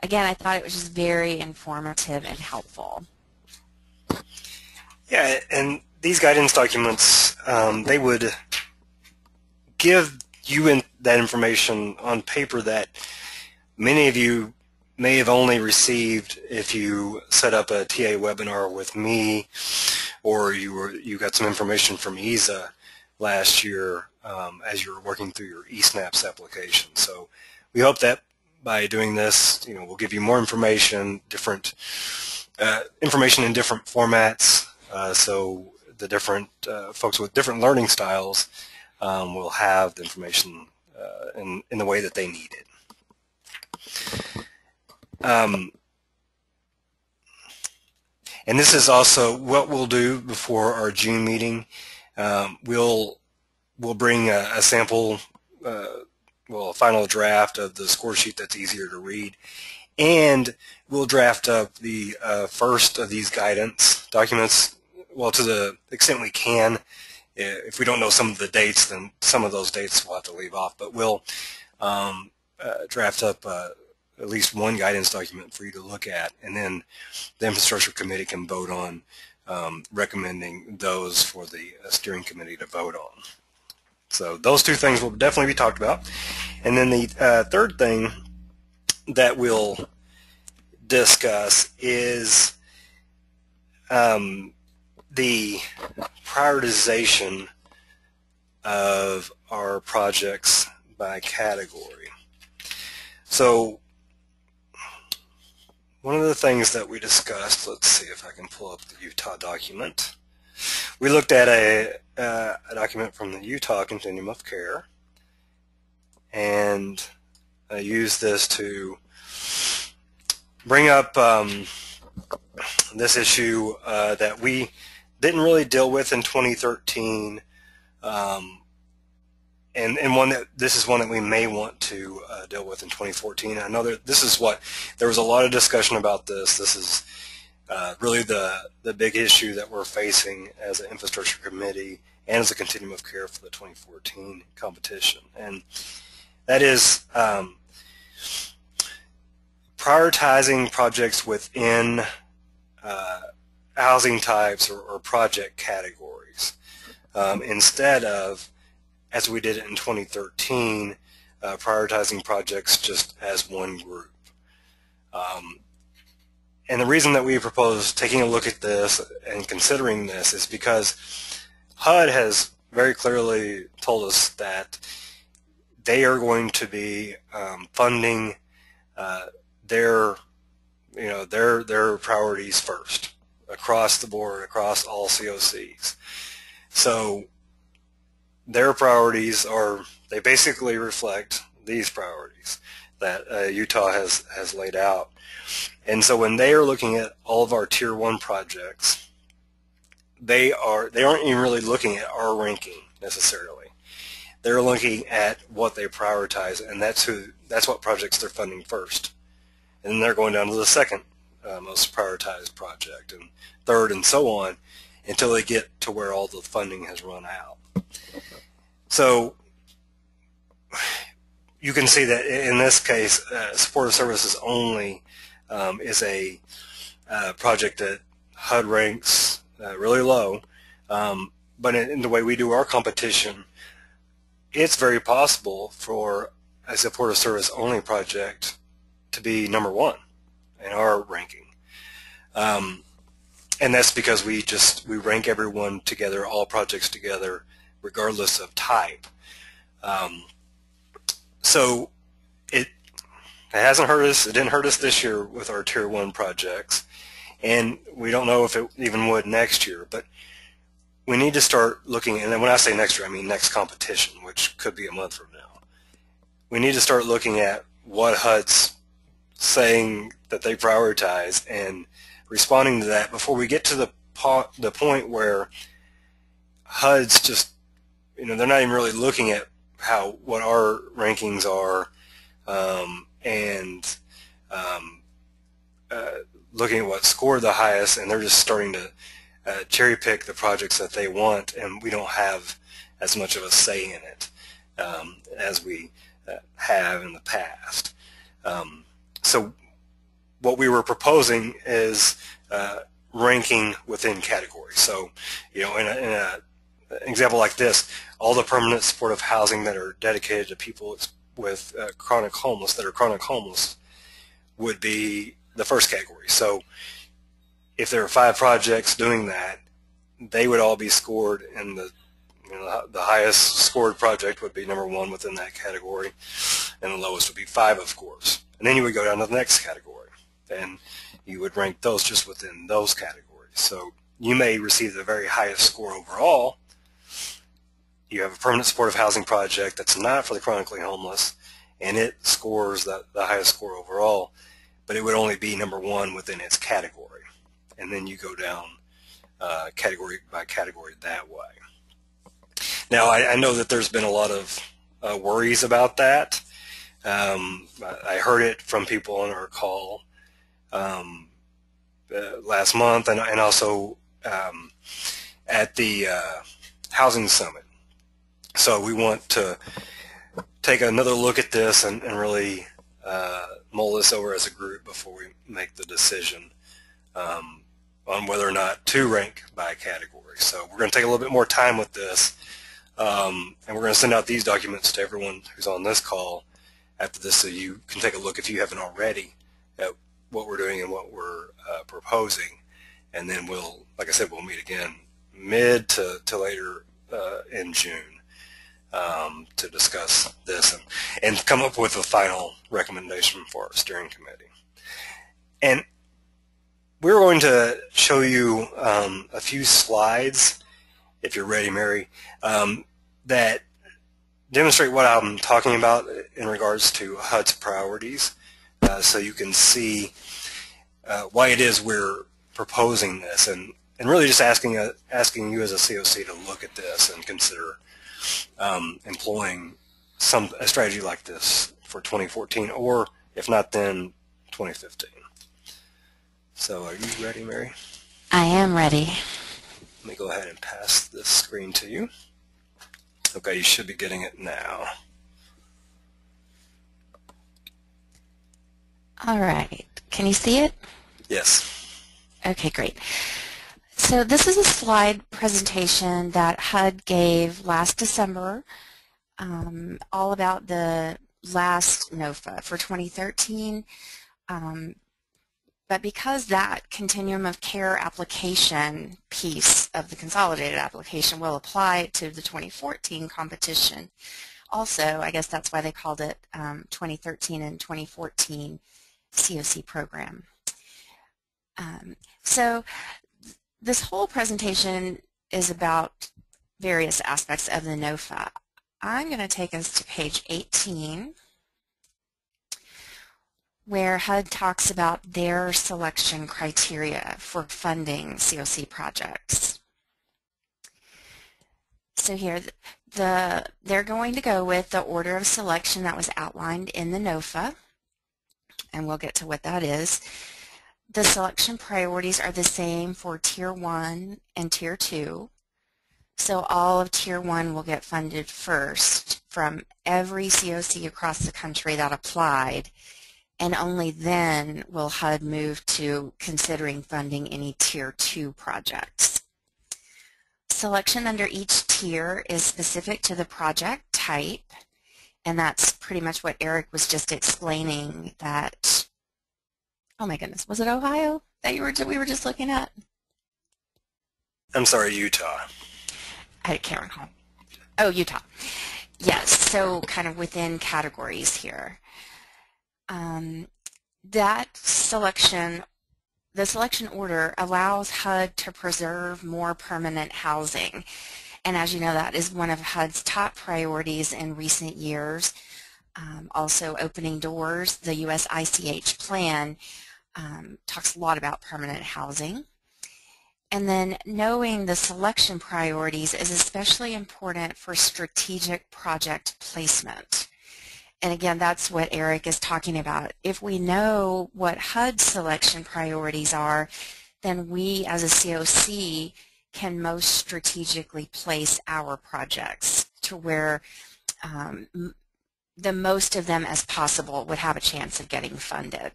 Speaker 3: again, I thought it was just very informative and helpful.
Speaker 1: Yeah, and these guidance documents, they would give you that information on paper that many of you may have only received if you set up a TA webinar with me, or you got some information from EASA last year as you were working through your eSNAPS application. So we hope that by doing this, we'll give you more information, different information in different formats, so the different folks with different learning styles will have the information in the way that they need it. And this is also what we'll do before our June meeting. We'll bring a sample, a final draft of the score sheet that's easier to read, and we'll draft up the first of these guidance documents, well, to the extent we can. If we don't know some of the dates, then some of those dates we'll have to leave off, but we'll draft up at least one guidance document for you to look at, and then the infrastructure committee can vote on recommending those for the steering committee to vote on. So those 2 things will definitely be talked about. And then the third thing that we'll discuss is the prioritization of our projects by category. So one of the things that we discussed, let's see if I can pull up the Utah document. We looked at a document from the Utah Continuum of Care and used this to bring up this issue that we didn't really deal with in 2013, and this is one that we may want to deal with in 2014. I know that there was a lot of discussion about this. This is really the big issue that we're facing as an infrastructure committee and as a continuum of care for the 2014 competition, and that is prioritizing projects within housing types or project categories instead of, as we did it in 2013, prioritizing projects just as one group. And the reason that we propose taking a look at this and considering this is because HUD has very clearly told us that they are going to be funding their priorities first across the board, across all COCs. So their priorities they basically reflect these priorities that Utah has laid out. And so when they are looking at all of our Tier 1 projects, they aren't even really looking at our ranking necessarily. They're looking at what they prioritize, and that's what projects they're funding first. And then they're going down to the second most prioritized project, and third, and so on, until they get to where all the funding has run out. So you can see that in this case, supportive services only is a project that HUD ranks really low, but in the way we do our competition, it's very possible for a supportive service only project to be number one in our ranking. And that's because we rank everyone together, all projects together, regardless of type. So it hasn't hurt us. It didn't hurt us this year with our Tier 1 projects, and we don't know if it even would next year. But we need to start looking, and when I say next year, I mean next competition, which could be a month from now. We need to start looking at what HUD's saying that they prioritize and responding to that before we get to the point where HUD's just, they're not even really looking at what our rankings are, and looking at what scored the highest, and they're just starting to cherry pick the projects that they want, and we don't have as much of a say in it as we have in the past. So what we were proposing is ranking within categories. So, in an example like this, all the permanent supportive housing that are dedicated to people with chronic homeless would be the first category. So if there are 5 projects doing that, they would all be scored in the highest scored project would be number 1 within that category, and the lowest would be 5, of course. And then you would go down to the next category, and you would rank those just within those categories. So you may receive the very highest score overall. You have a permanent supportive housing project that's not for the chronically homeless, and it scores the highest score overall, but it would only be number 1 within its category. And then you go down category by category that way. Now, I know that there's been a lot of worries about that. I heard it from people on our call last month, and also at the Housing Summit. So we want to take another look at this and really mull this over as a group before we make the decision on whether or not to rank by category. So we're going to take a little bit more time with this, and we're going to send out these documents to everyone who's on this call after this, so you can take a look, if you haven't already, at what we're doing and what we're proposing. And then we'll, like I said, we'll meet again mid to later in June to discuss this and come up with a final recommendation for our steering committee. And we're going to show you a few slides, if you're ready, Mary, that demonstrate what I'm talking about in regards to HUD's priorities, so you can see why it is we're proposing this, and really just asking you as a COC to look at this and consider employing a strategy like this for 2014, or if not then, 2015. So are you ready, Mary?
Speaker 3: I am ready.
Speaker 1: Let me go ahead and pass this screen to you. Okay, you should be getting it now.
Speaker 3: All right. Can you see it?
Speaker 1: Yes.
Speaker 3: Okay, great. So this is a slide presentation that HUD gave last December, all about the last NOFA for 2013. But because that continuum of care application piece of the consolidated application will apply to the 2014 competition, also, I guess that's why they called it 2013 and 2014 COC program. So this whole presentation is about various aspects of the NOFA. I'm going to take us to page 18, where HUD talks about their selection criteria for funding COC projects. So here, they're going to go with the order of selection that was outlined in the NOFA, and we'll get to what that is. The selection priorities are the same for Tier 1 and Tier 2. So all of Tier 1 will get funded first from every COC across the country that applied, and only then will HUD move to considering funding any Tier 2 projects. Selection under each tier is specific to the project type, and that's pretty much what Eric was just explaining, that, oh my goodness, was it Ohio that we were just looking at?
Speaker 1: I'm sorry, Utah.
Speaker 3: I can't recall. Oh, Utah. Yes, so kind of within categories here. That selection, the selection order allows HUD to preserve more permanent housing. And as you know, that is one of HUD's top priorities in recent years. Also, Opening Doors, the U.S. ICH plan, talks a lot about permanent housing. And then knowing the selection priorities is especially important for strategic project placement. And again, that's what Eric is talking about. If we know what HUD selection priorities are, then we as a COC can most strategically place our projects to where the most of them as possible would have a chance of getting funded.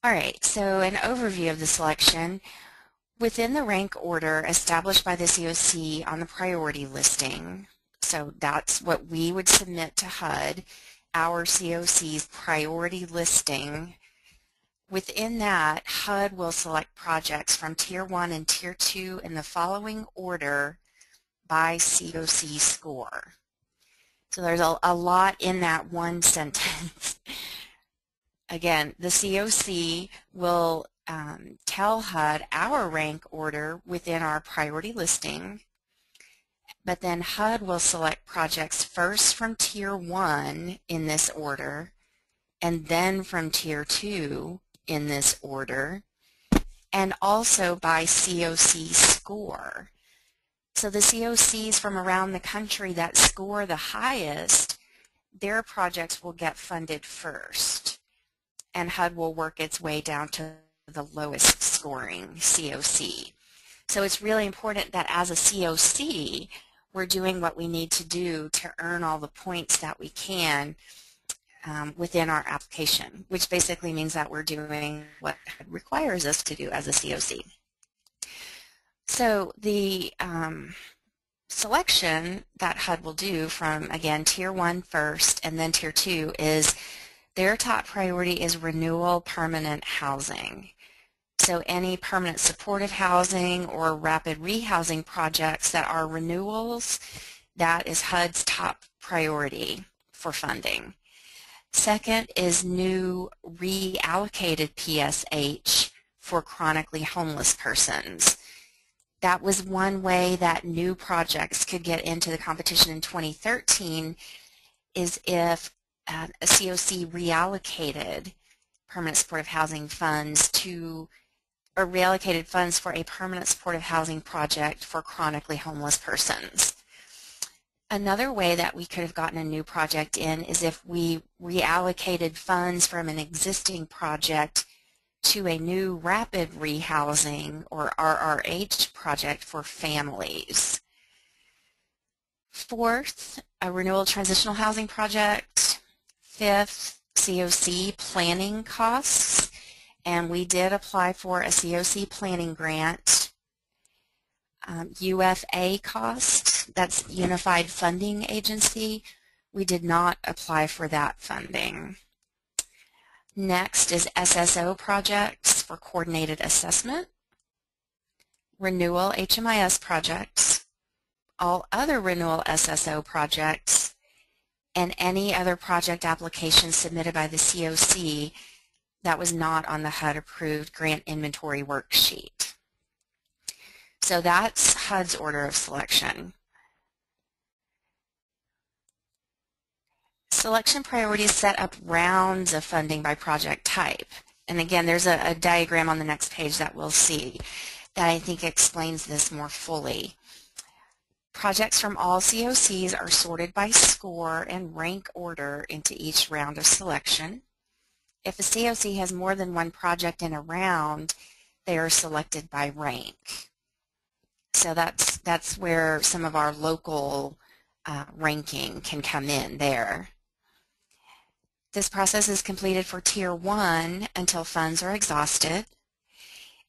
Speaker 3: All right, so an overview of the selection. Within the rank order established by the COC on the priority listing, so that's what we would submit to HUD, our COC's priority listing. Within that, HUD will select projects from Tier 1 and Tier 2 in the following order by COC score. So there's a lot in that one sentence. Again, the COC will tell HUD our rank order within our priority listing, but then HUD will select projects first from Tier 1 in this order, and then from Tier 2 in this order, and also by COC score. So the COCs from around the country that score the highest, their projects will get funded first, and HUD will work its way down to the lowest scoring COC. So it's really important that as a COC, we're doing what we need to do to earn all the points that we can within our application, which basically means that we're doing what HUD requires us to do as a COC. So the selection that HUD will do from, again, Tier 1 first and then Tier 2 is their top priority is renewal permanent housing. So any permanent supportive housing or rapid rehousing projects that are renewals, that is HUD's top priority for funding. Second is new reallocated PSH for chronically homeless persons. That was one way that new projects could get into the competition in 2013 is if a COC reallocated permanent supportive housing funds to, or reallocated funds for a permanent supportive housing project for chronically homeless persons. Another way that we could have gotten a new project in is if we reallocated funds from an existing project to a new rapid rehousing or RRH project for families. Fourth, a renewal transitional housing project. Fifth, COC planning costs, and we did apply for a COC planning grant. UFA cost, that's Unified Funding Agency. We did not apply for that funding. Next is SSO projects for coordinated assessment, renewal HMIS projects, all other renewal SSO projects, and any other project application submitted by the COC that was not on the HUD-approved grant inventory worksheet. So that's HUD's order of selection. Selection priorities set up rounds of funding by project type. And again, there's a diagram on the next page that we'll see that I think explains this more fully. Projects from all COCs are sorted by score and rank order into each round of selection. If a COC has more than one project in a round, they are selected by rank. So that's where some of our local ranking can come in there. This process is completed for Tier 1 until funds are exhausted.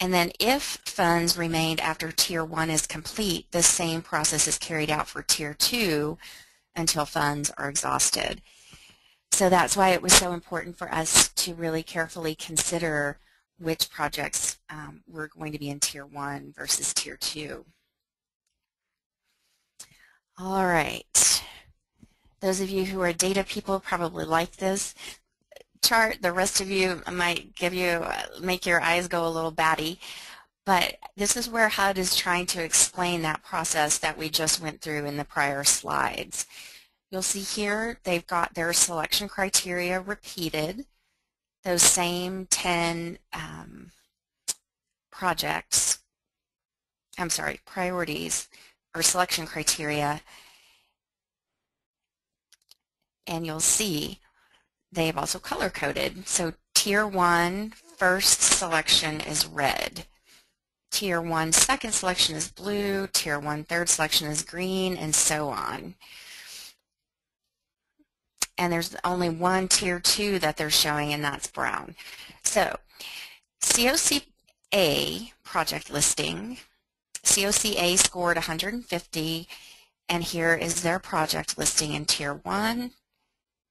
Speaker 3: And then if funds remained after Tier 1 is complete, the same process is carried out for Tier 2 until funds are exhausted. So that's why it was so important for us to really carefully consider which projects were going to be in Tier 1 versus Tier 2. All right. Those of you who are data people probably like this chart. The rest of you might make your eyes go a little batty. But this is where HUD is trying to explain that process that we just went through in the prior slides. You'll see here they've got their selection criteria repeated, those same 10 priorities or selection criteria, and you'll see they've also color-coded. So Tier 1 first selection is red. Tier 1 second selection is blue. Tier 1 third selection is green, and so on. And there's only one Tier 2 that they're showing, and that's brown. So COCA project listing, COCA scored 150, and here is their project listing in Tier 1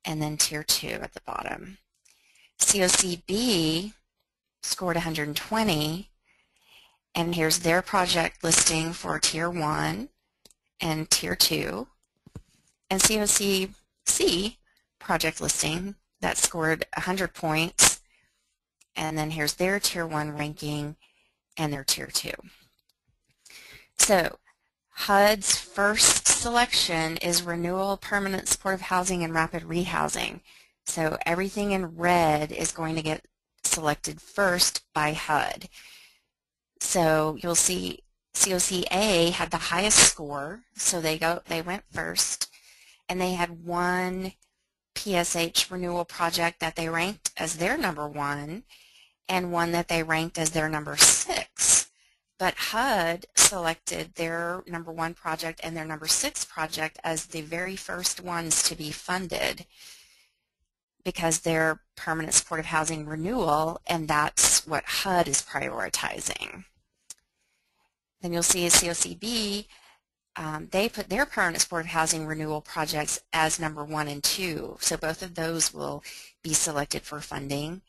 Speaker 3: and then Tier 2 at the bottom. COCB scored 120, and here's their project listing for Tier 1 and Tier 2. And COCC project listing that scored 100 points, and then here's their Tier 1 ranking and their Tier 2. So HUD's first selection is renewal, permanent supportive housing, and rapid rehousing. So everything in red is going to get selected first by HUD. So you'll see COCA had the highest score, so they went first, and they had one PSH renewal project that they ranked as their number 1 and one that they ranked as their number 6. But HUD selected their number 1 project and their number 6 project as the very first ones to be funded because they're permanent supportive housing renewal, and that's what HUD is prioritizing. Then you'll see a COCB, they put their permanent supportive housing renewal projects as number 1 and 2, so both of those will be selected for funding.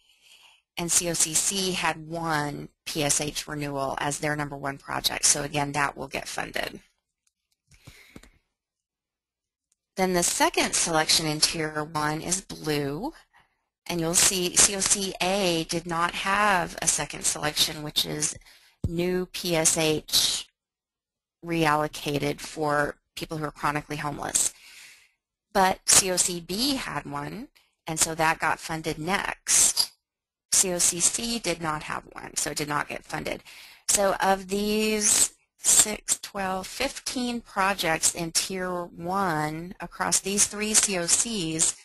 Speaker 3: And COCC had one PSH renewal as their number 1 project, so again that will get funded. Then the second selection in Tier 1 is blue, and you'll see COC-A did not have a second selection, which is new PSH reallocated for people who are chronically homeless. But COC-B had one, and so that got funded next. COC-C did not have one, so it did not get funded. So of these 6, 12, 15 projects in Tier 1 across these 3 COCs,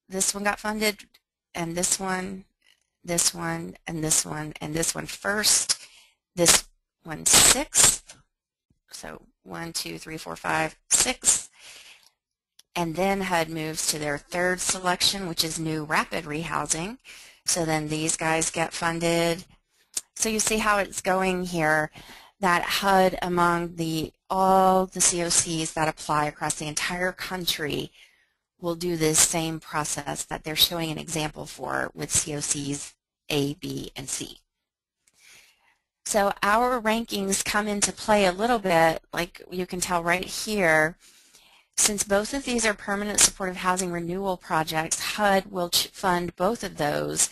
Speaker 3: this one got funded, and this one, this one, and this one, and this one first. This one sixth. So 1, 2, 3, 4, 5, 6. And then HUD moves to their third selection, which is new rapid rehousing. So then these guys get funded. So you see how it's going here, that HUD among all the COCs that apply across the entire country will do this same process that they're showing an example for with COCs A, B, and C. So our rankings come into play a little bit, like you can tell right here. Since both of these are permanent supportive housing renewal projects, HUD will fund both of those.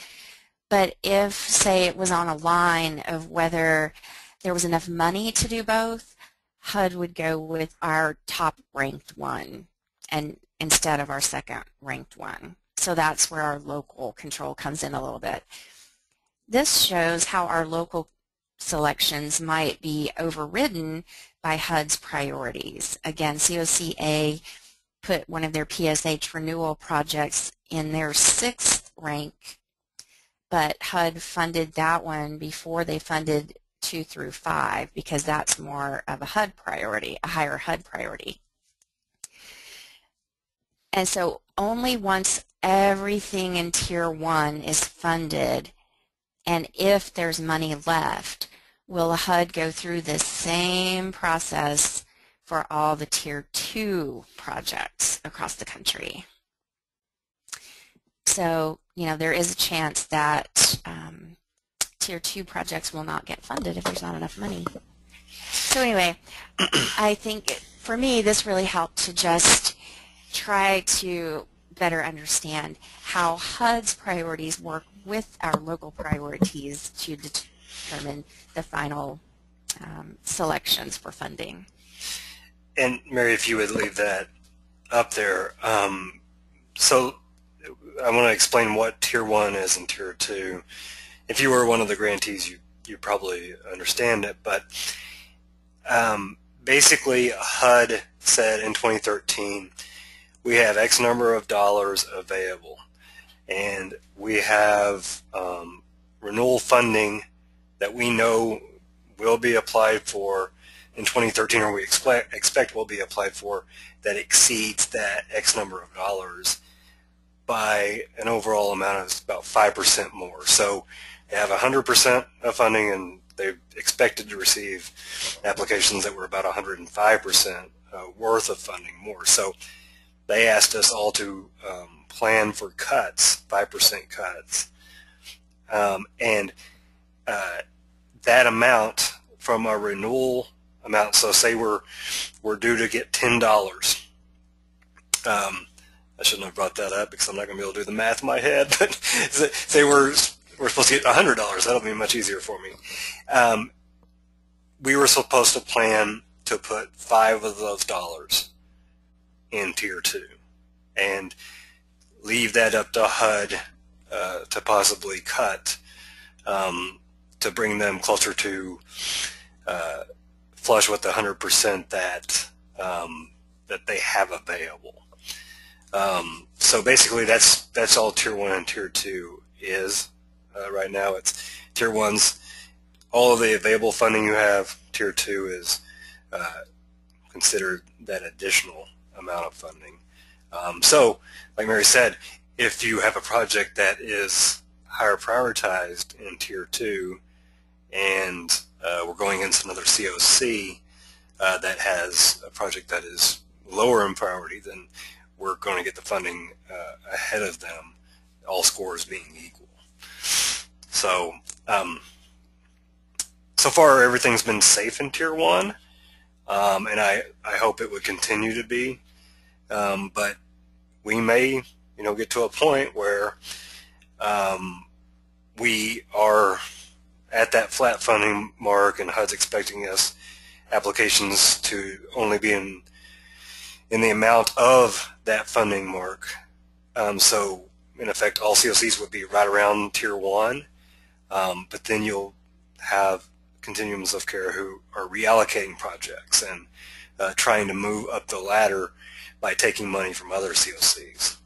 Speaker 3: But if, say, it was on a line of whether there was enough money to do both, HUD would go with our top ranked one and instead of our second ranked one. So that's where our local control comes in a little bit. This shows how our local selections might be overridden by HUD's priorities. Again, COC-A put one of their PSH renewal projects in their 6th rank, but HUD funded that one before they funded 2 through 5 because that's more of a HUD priority, a higher HUD priority. And so only once everything in Tier 1 is funded, and if there's money left, will HUD go through the same process for all the Tier 2 projects across the country. So, you know, there is a chance that Tier 2 projects will not get funded if there's not enough money. So anyway, I think for me this really helped to just try to better understand how HUD's priorities work with our local priorities to determine the final selections for funding.
Speaker 1: And Mary, if you would leave that up there. So I want to explain what Tier 1 is and Tier 2. If you were one of the grantees, you probably understand it, but basically HUD said in 2013, we have X number of dollars available, and we have renewal funding that we know will be applied for in 2013, or we expect will be applied for, that exceeds that X number of dollars by an overall amount of about 5% more. So they have 100% of funding, and they expected to receive applications that were about 105% worth of funding more. So they asked us all to plan for cuts, 5% cuts, and that amount from our renewal amount. So say we're due to get $10. I shouldn't have brought that up because I'm not going to be able to do the math in my head. But say we're supposed to get $100. That'll be much easier for me. We were supposed to plan to put 5 of those dollars in Tier 2 and leave that up to HUD to possibly cut to bring them closer to flush with the 100% that they have available. So basically that's all Tier 1 and Tier 2 is right now. It's Tier 1's all of the available funding you have. Tier 2 is considered that additional amount of funding. So like Mary said, if you have a project that is higher prioritized in Tier 2 and we're going against another COC that has a project that is lower in priority, then we're going to get the funding ahead of them, all scores being equal. So so far everything's been safe in Tier 1. and I hope it would continue to be. But we may, get to a point where we are at that flat funding mark, and HUD's expecting us applications to only be in the amount of that funding mark. So in effect, all COCs would be right around Tier 1, but then you'll have continuums of care who are reallocating projects and trying to move up the ladder by taking money from other COCs.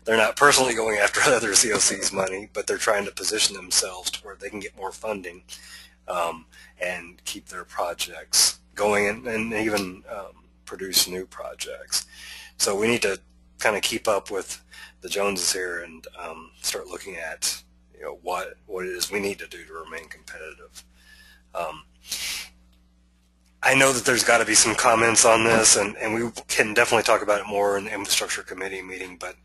Speaker 1: They're not personally going after other COCs' money, but they're trying to position themselves to where they can get more funding and keep their projects going and even produce new projects. So we need to kind of keep up with the Joneses here and start looking at what it is we need to do to remain competitive. I know that there's got to be some comments on this, and we can definitely talk about it more in the infrastructure committee meeting, but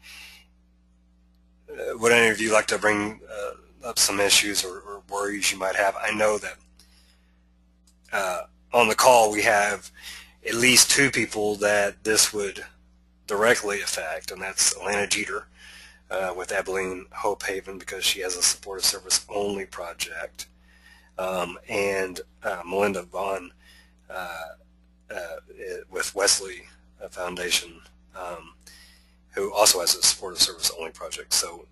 Speaker 1: would any of you like to bring up some issues or worries you might have? I know that on the call we have at least 2 people that this would directly affect, and that's Alana Jeter with Abilene Hope Haven, because she has a supportive service only project, and Melinda Vaughn with Wesley Foundation, who also has a supportive service only project. So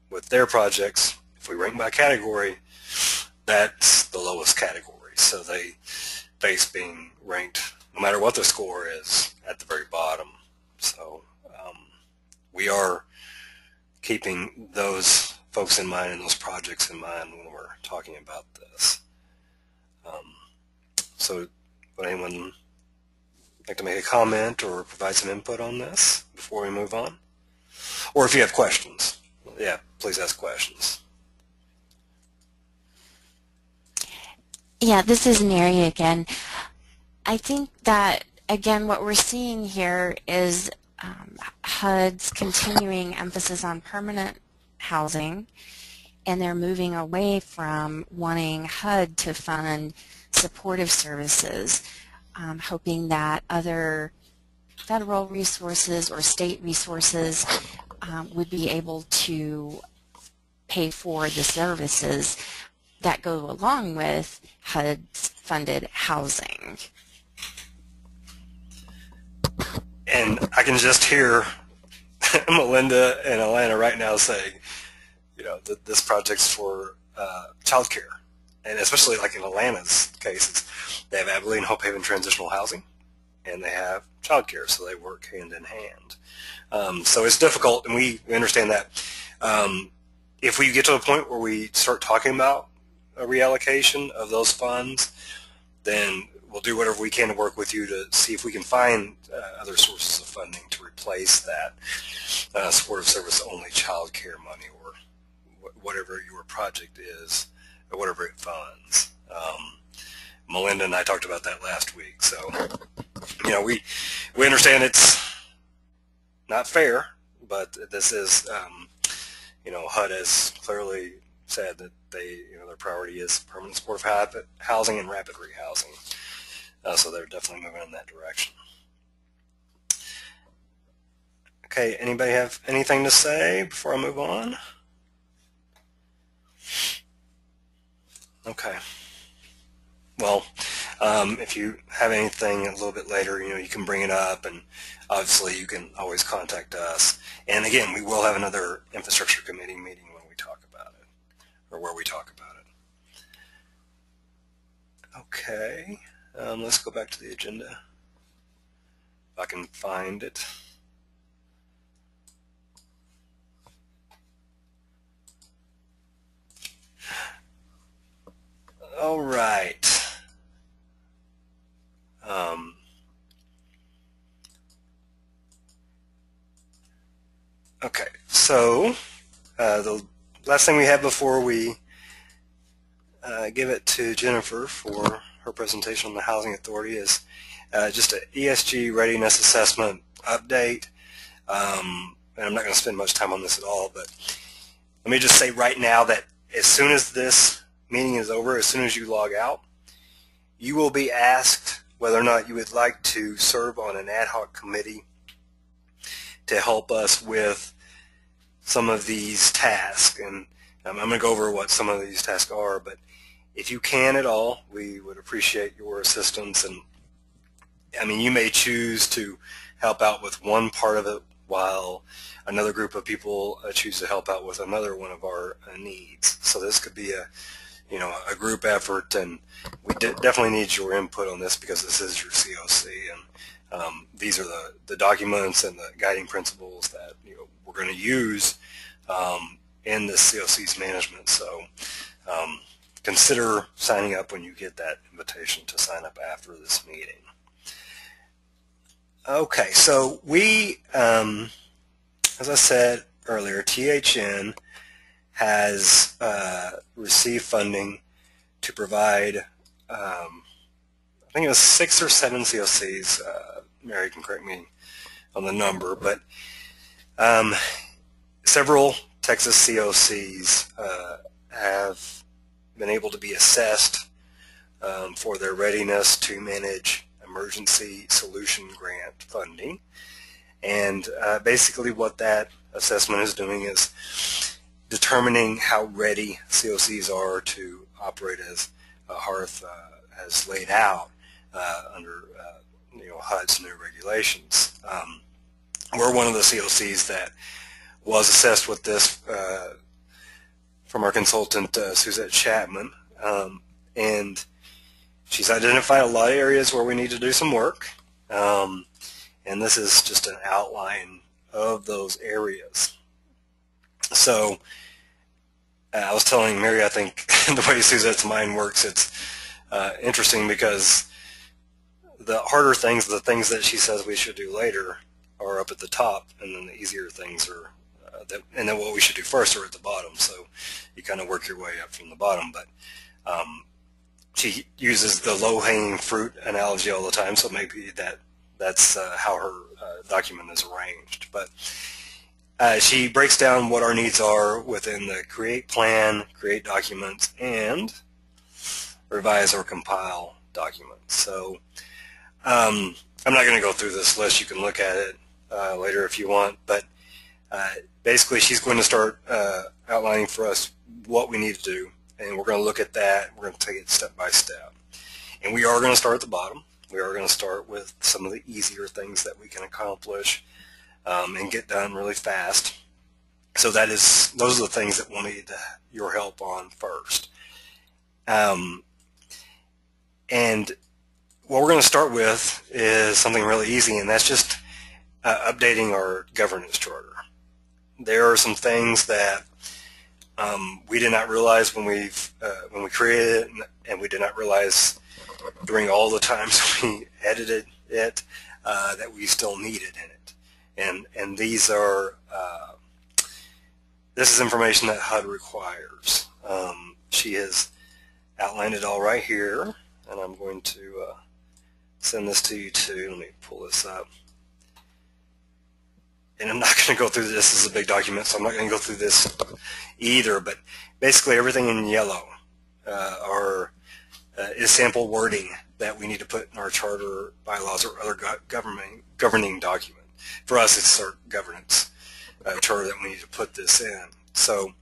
Speaker 1: with their projects, if we rank by category, that's the lowest category. So they face being ranked, no matter what the score is, at the very bottom. So we are keeping those folks in mind and those projects in mind when we're talking about this. So would anyone like to make a comment or provide some input on this before we move on? Or if you have questions, yeah, please ask questions.
Speaker 3: Yeah, this is Mary again. I think that, again, what we're seeing here is HUD's continuing emphasis on permanent housing, and they're moving away from wanting HUD to fund supportive services, hoping that other federal resources or state resources would be able to pay for the services that go along with HUD's funded housing.
Speaker 1: And I can just hear Melinda and Alana right now saying, that this project's for child care. And especially like in Alana's cases, they have Abilene Hope Haven Transitional Housing, and they have child care, so they work hand in hand. So it's difficult, and we understand that. If we get to a point where we start talking about a reallocation of those funds, then we'll do whatever we can to work with you to see if we can find other sources of funding to replace that supportive service only child care money, or whatever your project is, or whatever it funds. Melinda and I talked about that last week. So, we understand it's not fair, but this is, HUD has clearly said that their priority is permanent supportive housing and rapid rehousing. So they're definitely moving in that direction. Okay, anybody have anything to say before I move on? Okay. Well, if you have anything a little bit later, you can bring it up, and obviously you can always contact us. And again, we will have another infrastructure committee meeting when we talk about it, or where we talk about it. Okay, let's go back to the agenda, if I can find it. All right. Okay, so the last thing we have before we give it to Jennifer for her presentation on the Housing Authority is just an ESG readiness assessment update. And I'm not going to spend much time on this at all, but let me just say right now that as soon as this meeting is over, as soon as you log out, you will be asked whether or not you would like to serve on an ad hoc committee to help us with some of these tasks. And I'm going to go over what some of these tasks are, but if you can at all, we would appreciate your assistance. And I mean, you may choose to help out with one part of it while another group of people choose to help out with another one of our needs. So this could be a group effort, and we definitely need your input on this because this is your COC, and these are the documents and the guiding principles that we're going to use in this COC's management. So consider signing up when you get that invitation to sign up after this meeting. Okay, so we, as I said earlier, THN has received funding to provide, I think it was 6 or 7 COCs. Mary can correct me on the number, but several Texas COCs have been able to be assessed for their readiness to manage emergency solution grant funding. And basically what that assessment is doing is determining how ready COCs are to operate as HARTH has laid out under HUD's new regulations. We're one of the COCs that was assessed with this from our consultant Suzette Chapman, and she's identified a lot of areas where we need to do some work, and this is just an outline of those areas. So I was telling Mary, I think the way Suzette's mind works, it's interesting because the harder things, the things that she says we should do later, are up at the top, and then the easier things are, and then what we should do first are at the bottom. So you kind of work your way up from the bottom. But she uses the low-hanging fruit analogy all the time, so maybe that's how her document is arranged. But she breaks down what our needs are within the create plan, create documents, and revise or compile documents. So I'm not going to go through this list. You can look at it later if you want. But basically, she's going to start outlining for us what we need to do, and we're going to look at that. We're going to take it step by step. And we are going to start at the bottom. We are going to start with some of the easier things that we can accomplish and get done really fast. So those are the things that we'll need your help on first. And what we're going to start with is something really easy, and that's just updating our governance charter. There are some things that we did not realize when we created it, and we did not realize during all the times we edited it that we still needed in it. And these are this is information that HUD requires. She has outlined it all right here, and I'm going to send this to you too. Let me pull this up. And I'm not going to go through this. This is a big document, so I'm not going to go through this either. But basically, everything in yellow is sample wording that we need to put in our charter, bylaws, or other governing document. For us, it's our governance charter that we need to put this in. So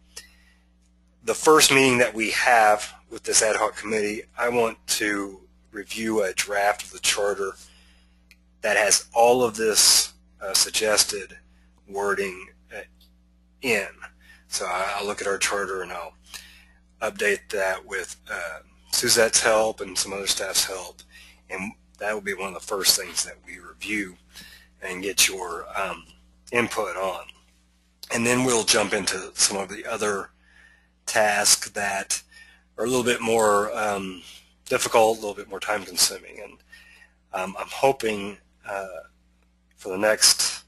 Speaker 1: the first meeting that we have with this ad hoc committee, I want to review a draft of the charter that has all of this suggested wording in. So I'll look at our charter and I'll update that with Suzette's help and some other staff's help, and that will be one of the first things that we review and get your input on. And then we'll jump into some of the other tasks that are a little bit more difficult, a little bit more time-consuming, and I'm hoping for the next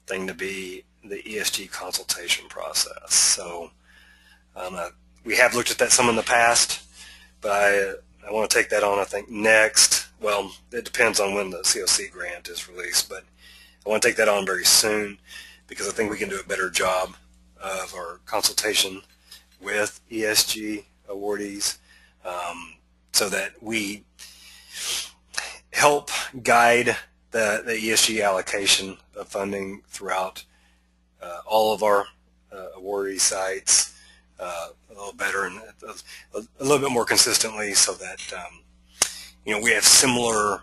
Speaker 1: thing to be the ESG consultation process. So we have looked at that some in the past, but I want to take that on, I think, next. Well, it depends on when the COC grant is released, but I want to take that on very soon because I think we can do a better job of our consultation with ESG awardees so that we help guide the ESG allocation of funding throughout all of our awardee sites a little better and a little bit more consistently, so that we have similar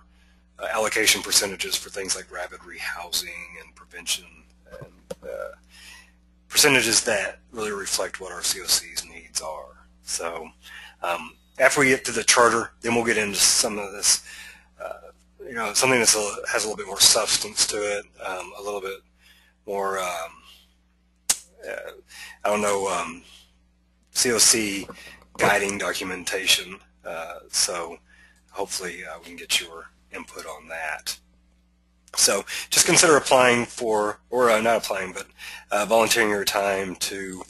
Speaker 1: allocation percentages for things like rapid rehousing and prevention, and percentages that really reflect what our COC's needs are. So after we get to the charter, then we'll get into some of this, something that has a little bit more substance to it, a little bit more, COC guiding documentation. So hopefully we can get your input on that. So just consider applying for, or not applying, but volunteering your time to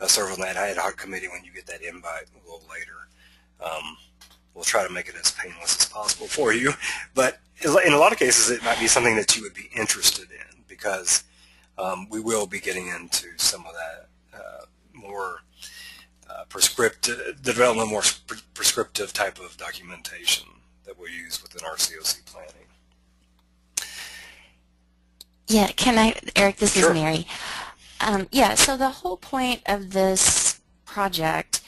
Speaker 1: serve on that ad hoc committee when you get that invite a little later. We'll try to make it as painless as possible for you, but in a lot of cases it might be something that you would be interested in, because we will be getting into some of that more prescriptive, the development of more prescriptive type of documentation that we'll use within our COC planning.
Speaker 3: Yeah, Eric, this
Speaker 1: Sure.
Speaker 3: is Mary. Yeah, so the whole point of this project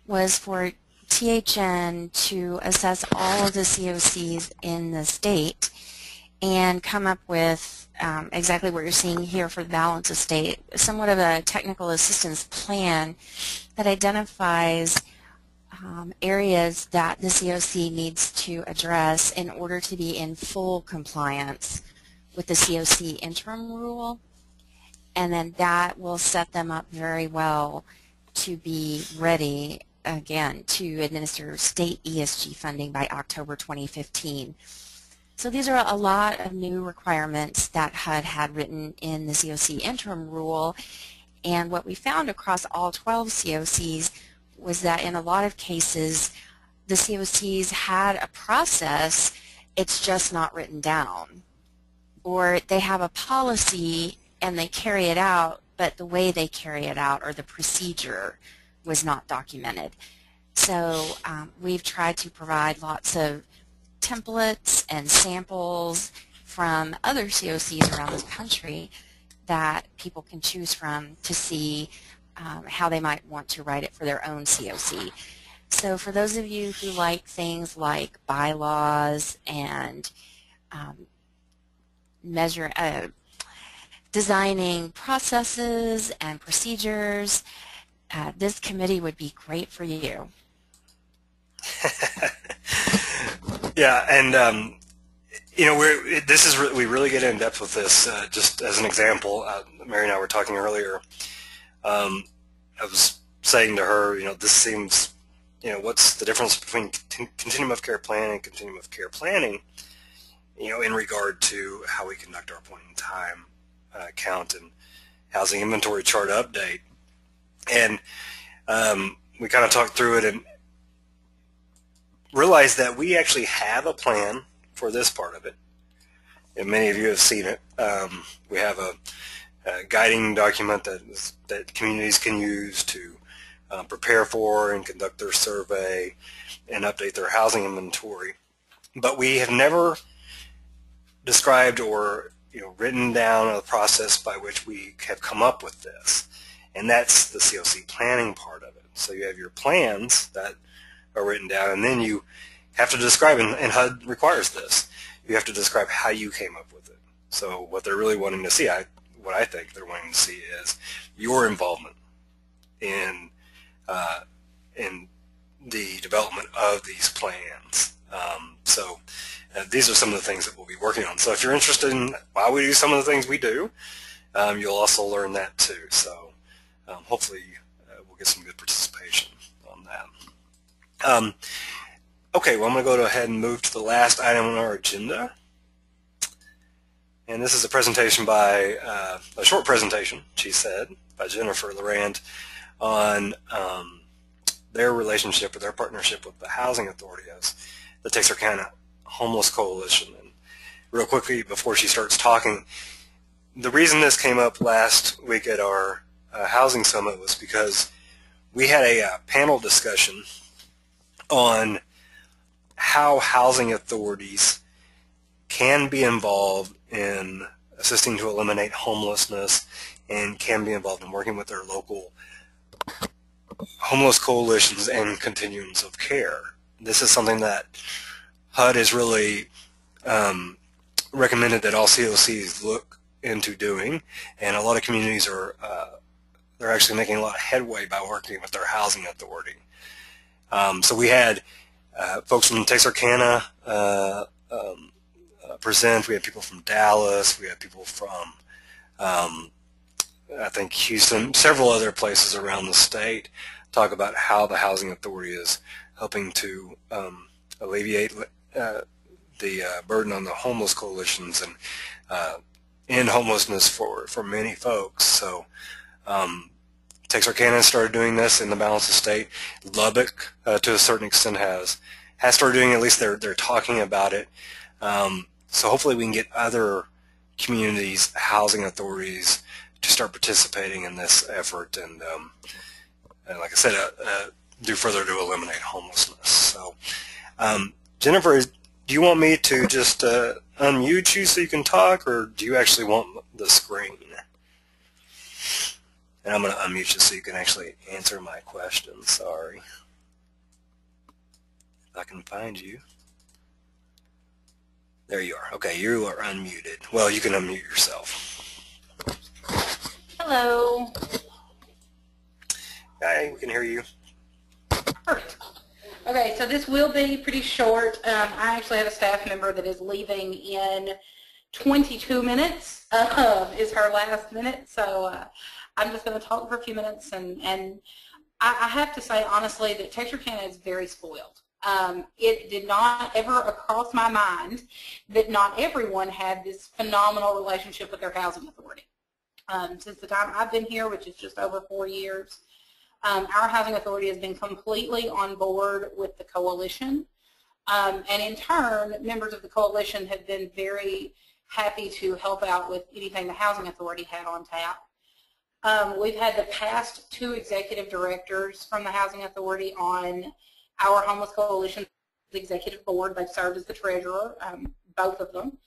Speaker 3: was for THN to assess all of the COCs in the state and come up with exactly what you're seeing here for the balance of state, somewhat of a technical assistance plan that identifies areas that the COC needs to address in order to be in full compliance with the COC interim rule, and then that will set them up very well to be ready, again, to administer state ESG funding by October 2015. So these are a lot of new requirements that HUD had written in the COC interim rule, and what we found across all 12 COCs was that in a lot of cases the COCs had a process, it's just not written down, or they have a policy and they carry it out, but the way they carry it out or the procedure was not documented. So we've tried to provide lots of templates and samples from other COCs around the country that people can choose from to see how they might want to write it for their own COC. So for those of you who like things like bylaws and designing processes and procedures, this committee would be great for you.
Speaker 1: Yeah, and we really get in depth with this. Just as an example, Mary and I were talking earlier. I was saying to her, this seems, what's the difference between continuum of care plan and continuum of care planning, in regard to how we conduct our point in time count and housing inventory chart update. And we kind of talked through it and realized that we actually have a plan for this part of it, and many of you have seen it. We have a guiding document that communities can use to prepare for and conduct their survey and update their housing inventory. But we have never described or written down a process by which we have come up with this, and that's the COC planning part of it. So you have your plans that are written down, and then you have to describe, and HUD requires this, you have to describe how you came up with it. So what they're really wanting to see, what I think they're wanting to see, is your involvement in the development of these plans. So these are some of the things that we'll be working on. So if you're interested in why we do some of the things we do, you'll also learn that too. So hopefully we'll get some good participation on that. Okay, well, I'm going to go ahead and move to the last item on our agenda. And this is a presentation by, a short presentation, she said, by Jennifer Lorand on their relationship or their partnership with the Housing Authority as the Texarkana Homeless Coalition. And real quickly, before she starts talking, the reason this came up last week at our Housing Summit was because we had a panel discussion on how housing authorities can be involved in assisting to eliminate homelessness and can be involved in working with their local homeless coalitions and continuums of care. This is something that HUD has really recommended that all COCs look into doing, and a lot of communities are they're actually making a lot of headway by working with their housing authority. So we had folks from Texarkana present. We had people from Dallas. We had people from I think Houston, several other places around the state talk about how the housing authority is helping to alleviate the burden on the homeless coalitions and end homelessness for many folks. So Texarkana started doing this in the balance of state. Lubbock, to a certain extent, has started doing it. At least they're talking about it. So hopefully we can get other communities, housing authorities, to start participating in this effort, and like I said, do further to eliminate homelessness. So, Jennifer, do you want me to just unmute you so you can talk, or do you actually want the screen? And I'm going to unmute you so you can actually answer my questions. Sorry. If I can find you. There you are. Okay, you are unmuted. Well, you can unmute yourself.
Speaker 5: Hello.
Speaker 1: Hi, we can hear you.
Speaker 5: Perfect. Okay, so this will be pretty short. I actually have a staff member that is leaving in 22 minutes is her last minute, so I'm just going to talk for a few minutes, and I have to say honestly that Texarkana is very spoiled. It did not ever cross my mind that not everyone had this phenomenal relationship with their housing authority. Since the time I've been here, which is just over 4 years, our housing authority has been completely on board with the coalition, and in turn, members of the coalition have been very happy to help out with anything the housing authority had on tap. We've had the past 2 executive directors from the housing authority on our homeless coalition executive board. They've served as the treasurer, both of them,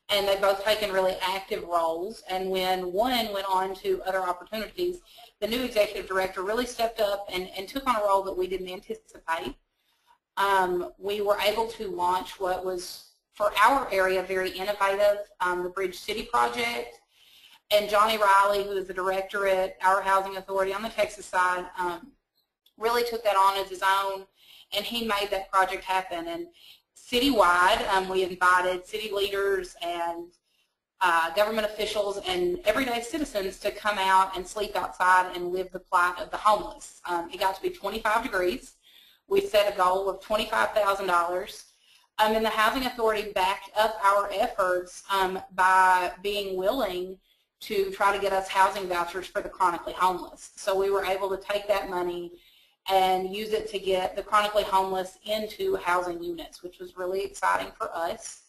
Speaker 5: and they've both taken really active roles. And when one went on to other opportunities, the new executive director really stepped up and took on a role that we didn't anticipate. We were able to launch what was, for our area, very innovative, the Bridge City project. And Johnny Riley, who is the director at our housing authority on the Texas side, really took that on as his own, and he made that project happen. And citywide, we invited city leaders and government officials and everyday citizens to come out and sleep outside and live the plight of the homeless. It got to be 25 degrees. We set a goal of $25,000. And the housing authority backed up our efforts by being willing to try to get us housing vouchers for the chronically homeless. So we were able to take that money and use it to get the chronically homeless into housing units, which was really exciting for us.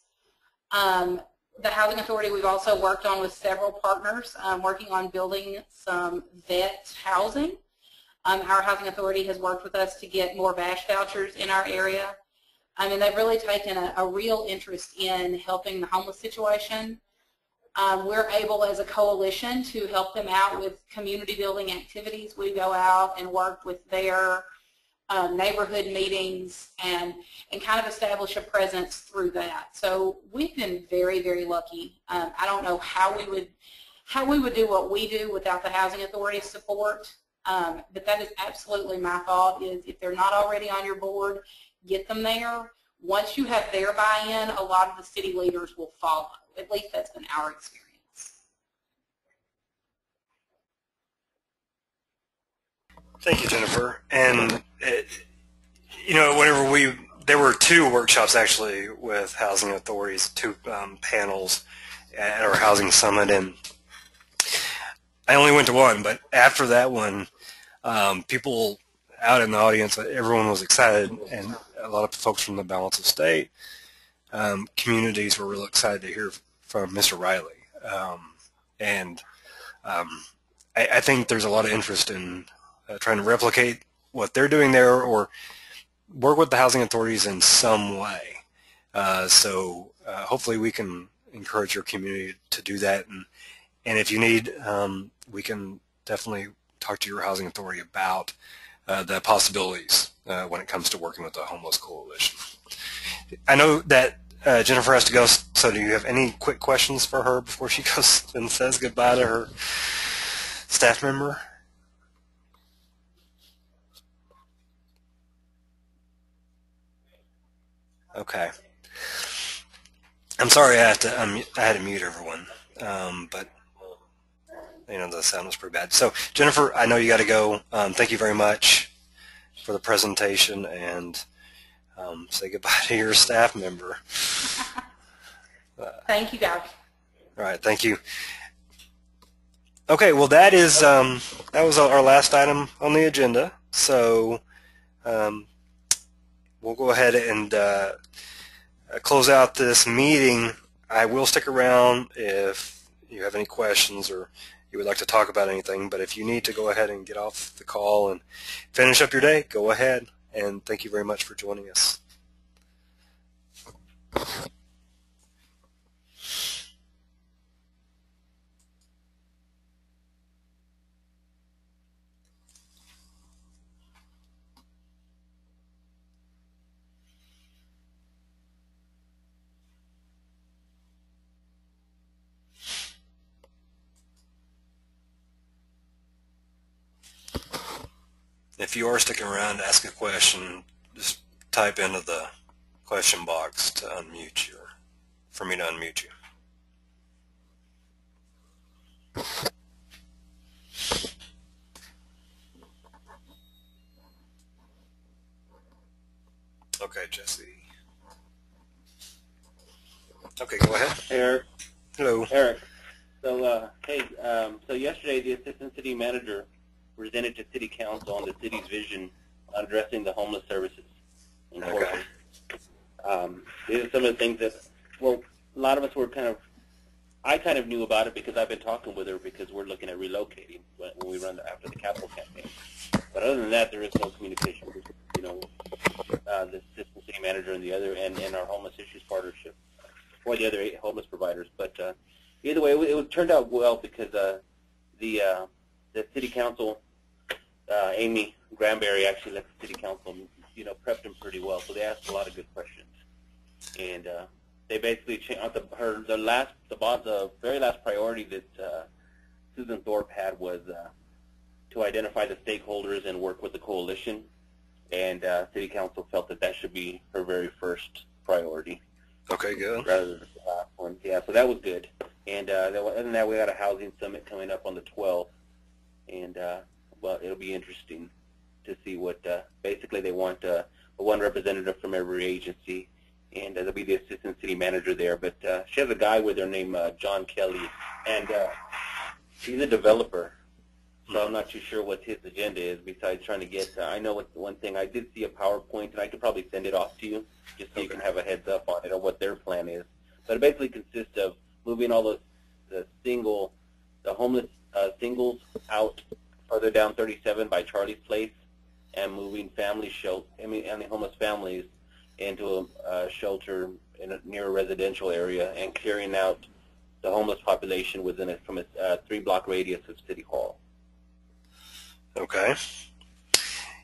Speaker 5: The housing authority we've also worked on with several partners, working on building some vet housing. Our housing authority has worked with us to get more VASH vouchers in our area. And they've really taken a real interest in helping the homeless situation. We're able as a coalition to help them out with community building activities. We go out and work with their neighborhood meetings and kind of establish a presence through that. So we've been very, very lucky. I don't know how we would do what we do without the housing authority's support, but that is absolutely my thought, is if they're not already on your board, get them there. Once you have their buy-in, a lot of the city leaders will follow. At least that's been our experience.
Speaker 1: Thank you, Jennifer. And you know, whenever there were 2 workshops actually with housing authorities, 2 panels at our housing summit, and I only went to one. But after that one, people out in the audience, everyone was excited, and a lot of folks from the balance of state communities were really excited to hear from Mr. Riley. I think there's a lot of interest in trying to replicate what they're doing there or work with the housing authorities in some way. So hopefully we can encourage your community to do that. And if you need, we can definitely talk to your housing authority about the possibilities when it comes to working with the Homeless Coalition. I know that Jennifer has to go, so do you have any quick questions for her before she goes and says goodbye to her staff member? Okay. I'm sorry I had to mute everyone, but you know the sound was pretty bad. So Jennifer, I know you got to go. Thank you very much for the presentation, and say goodbye to your staff member.
Speaker 5: Thank you, guys.
Speaker 1: All right, thank you. Okay, well that was our last item on the agenda. So we'll go ahead and close out this meeting. I will stick around if you have any questions or you would like to talk about anything, but if you need to go ahead and get off the call and finish up your day, go ahead. And thank you very much for joining us. If you are sticking around to ask a question, just type into the question box to unmute you, for me to unmute you. Okay, Jesse. Okay, go ahead.
Speaker 6: Eric.
Speaker 1: Hello.
Speaker 6: Eric. So, hey, so yesterday the Assistant City Manager presented to City Council on the city's vision on addressing the homeless services.
Speaker 1: Okay.
Speaker 6: These are some of the things that, well, a lot of us were I kind of knew about it because I've been talking with her because we're looking at relocating when we run after the capital campaign. But other than that, there is no communication with, the Assistant City Manager and the other, and our Homeless Issues Partnership, or the other 8 homeless providers. But either way, it turned out well because the City Council, Amy Granberry actually let the City Council, prepped them pretty well. So they asked a lot of good questions, and they basically changed the very last priority that Susan Thorpe had was to identify the stakeholders and work with the coalition. And City Council felt that should be her very first priority.
Speaker 1: Okay, good.
Speaker 6: Rather than the last one. Yeah, so that was good. And other than that, we got a housing summit coming up on the 12th. And, well, it'll be interesting to see what, basically they want one representative from every agency. And there'll be the Assistant City Manager there. But she has a guy with her named John Kelly. And he's a developer. So I'm not too sure what his agenda is besides trying to get, I know one thing, I did see a PowerPoint, and I could probably send it off to you just so you can have a heads up on it, on what their plan is. But it basically consists of moving all the homeless singles out further down 37 by Charlie's Place and moving the homeless families into a shelter near a residential area and clearing out the homeless population from a 3-block radius of City Hall.
Speaker 1: Okay.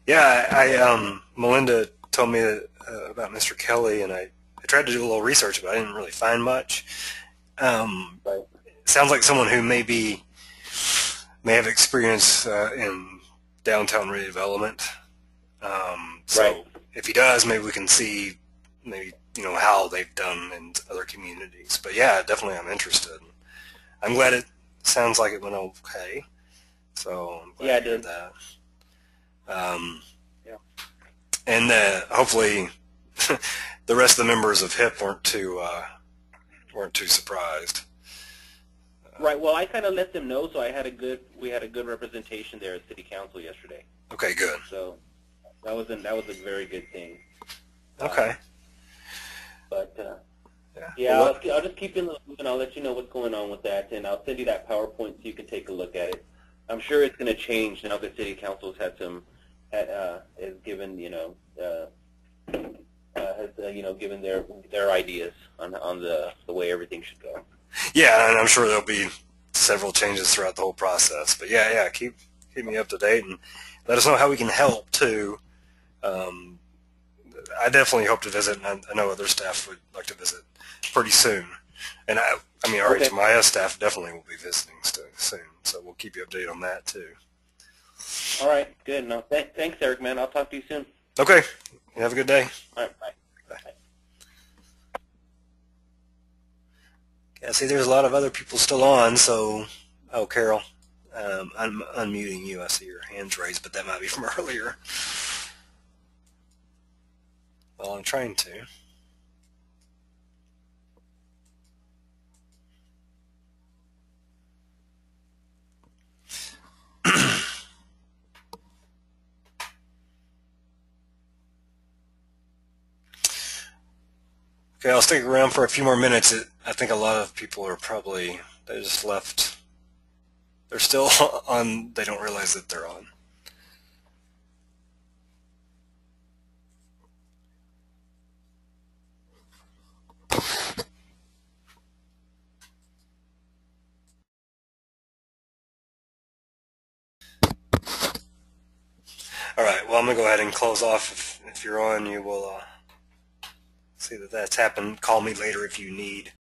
Speaker 1: Yeah, Melinda told me about Mr. Kelly, and I tried to do a little research, but I didn't really find much.
Speaker 6: Right.
Speaker 1: Sounds like someone who may have experience in downtown redevelopment. So
Speaker 6: right.
Speaker 1: If he does, maybe we can see how they've done in other communities. But yeah, definitely I'm interested. I'm glad it sounds like it went okay. So I'm glad to hear that.
Speaker 6: Yeah.
Speaker 1: And hopefully the rest of the members of HIP weren't too surprised.
Speaker 6: Right. Well, I kind of let them know, so we had a good representation there at City Council yesterday.
Speaker 1: Okay, good.
Speaker 6: So that was a very good thing.
Speaker 1: Okay.
Speaker 6: Yeah, I'll just keep you in the loop, and I'll let you know what's going on with that, and I'll send you that PowerPoint so you can take a look at it. I'm sure it's going to change now that City Council's has given has given their ideas on the way everything should go.
Speaker 1: Yeah, and I'm sure there'll be several changes throughout the whole process. But yeah, keep me up to date and let us know how we can help too. I definitely hope to visit, and I know other staff would like to visit pretty soon. And I mean, our
Speaker 6: Okay.
Speaker 1: HMIS staff definitely will be visiting soon, so we'll keep you updated on that too.
Speaker 6: All right, good. No, thanks, Eric, man. I'll talk to you soon.
Speaker 1: Okay, you have a good day.
Speaker 6: All right, bye.
Speaker 1: Yeah, see, there's a lot of other people still on, so, oh, Carol, I'm unmuting you. I see your hand's raised, but that might be from earlier. Well, I'm trying to. Okay, I'll stick around for a few more minutes. I think a lot of people are probably, they just left. They're still on, they don't realize that they're on. All right, well, I'm going to go ahead and close off. If you're on, you will see that that's happened. Call me later if you need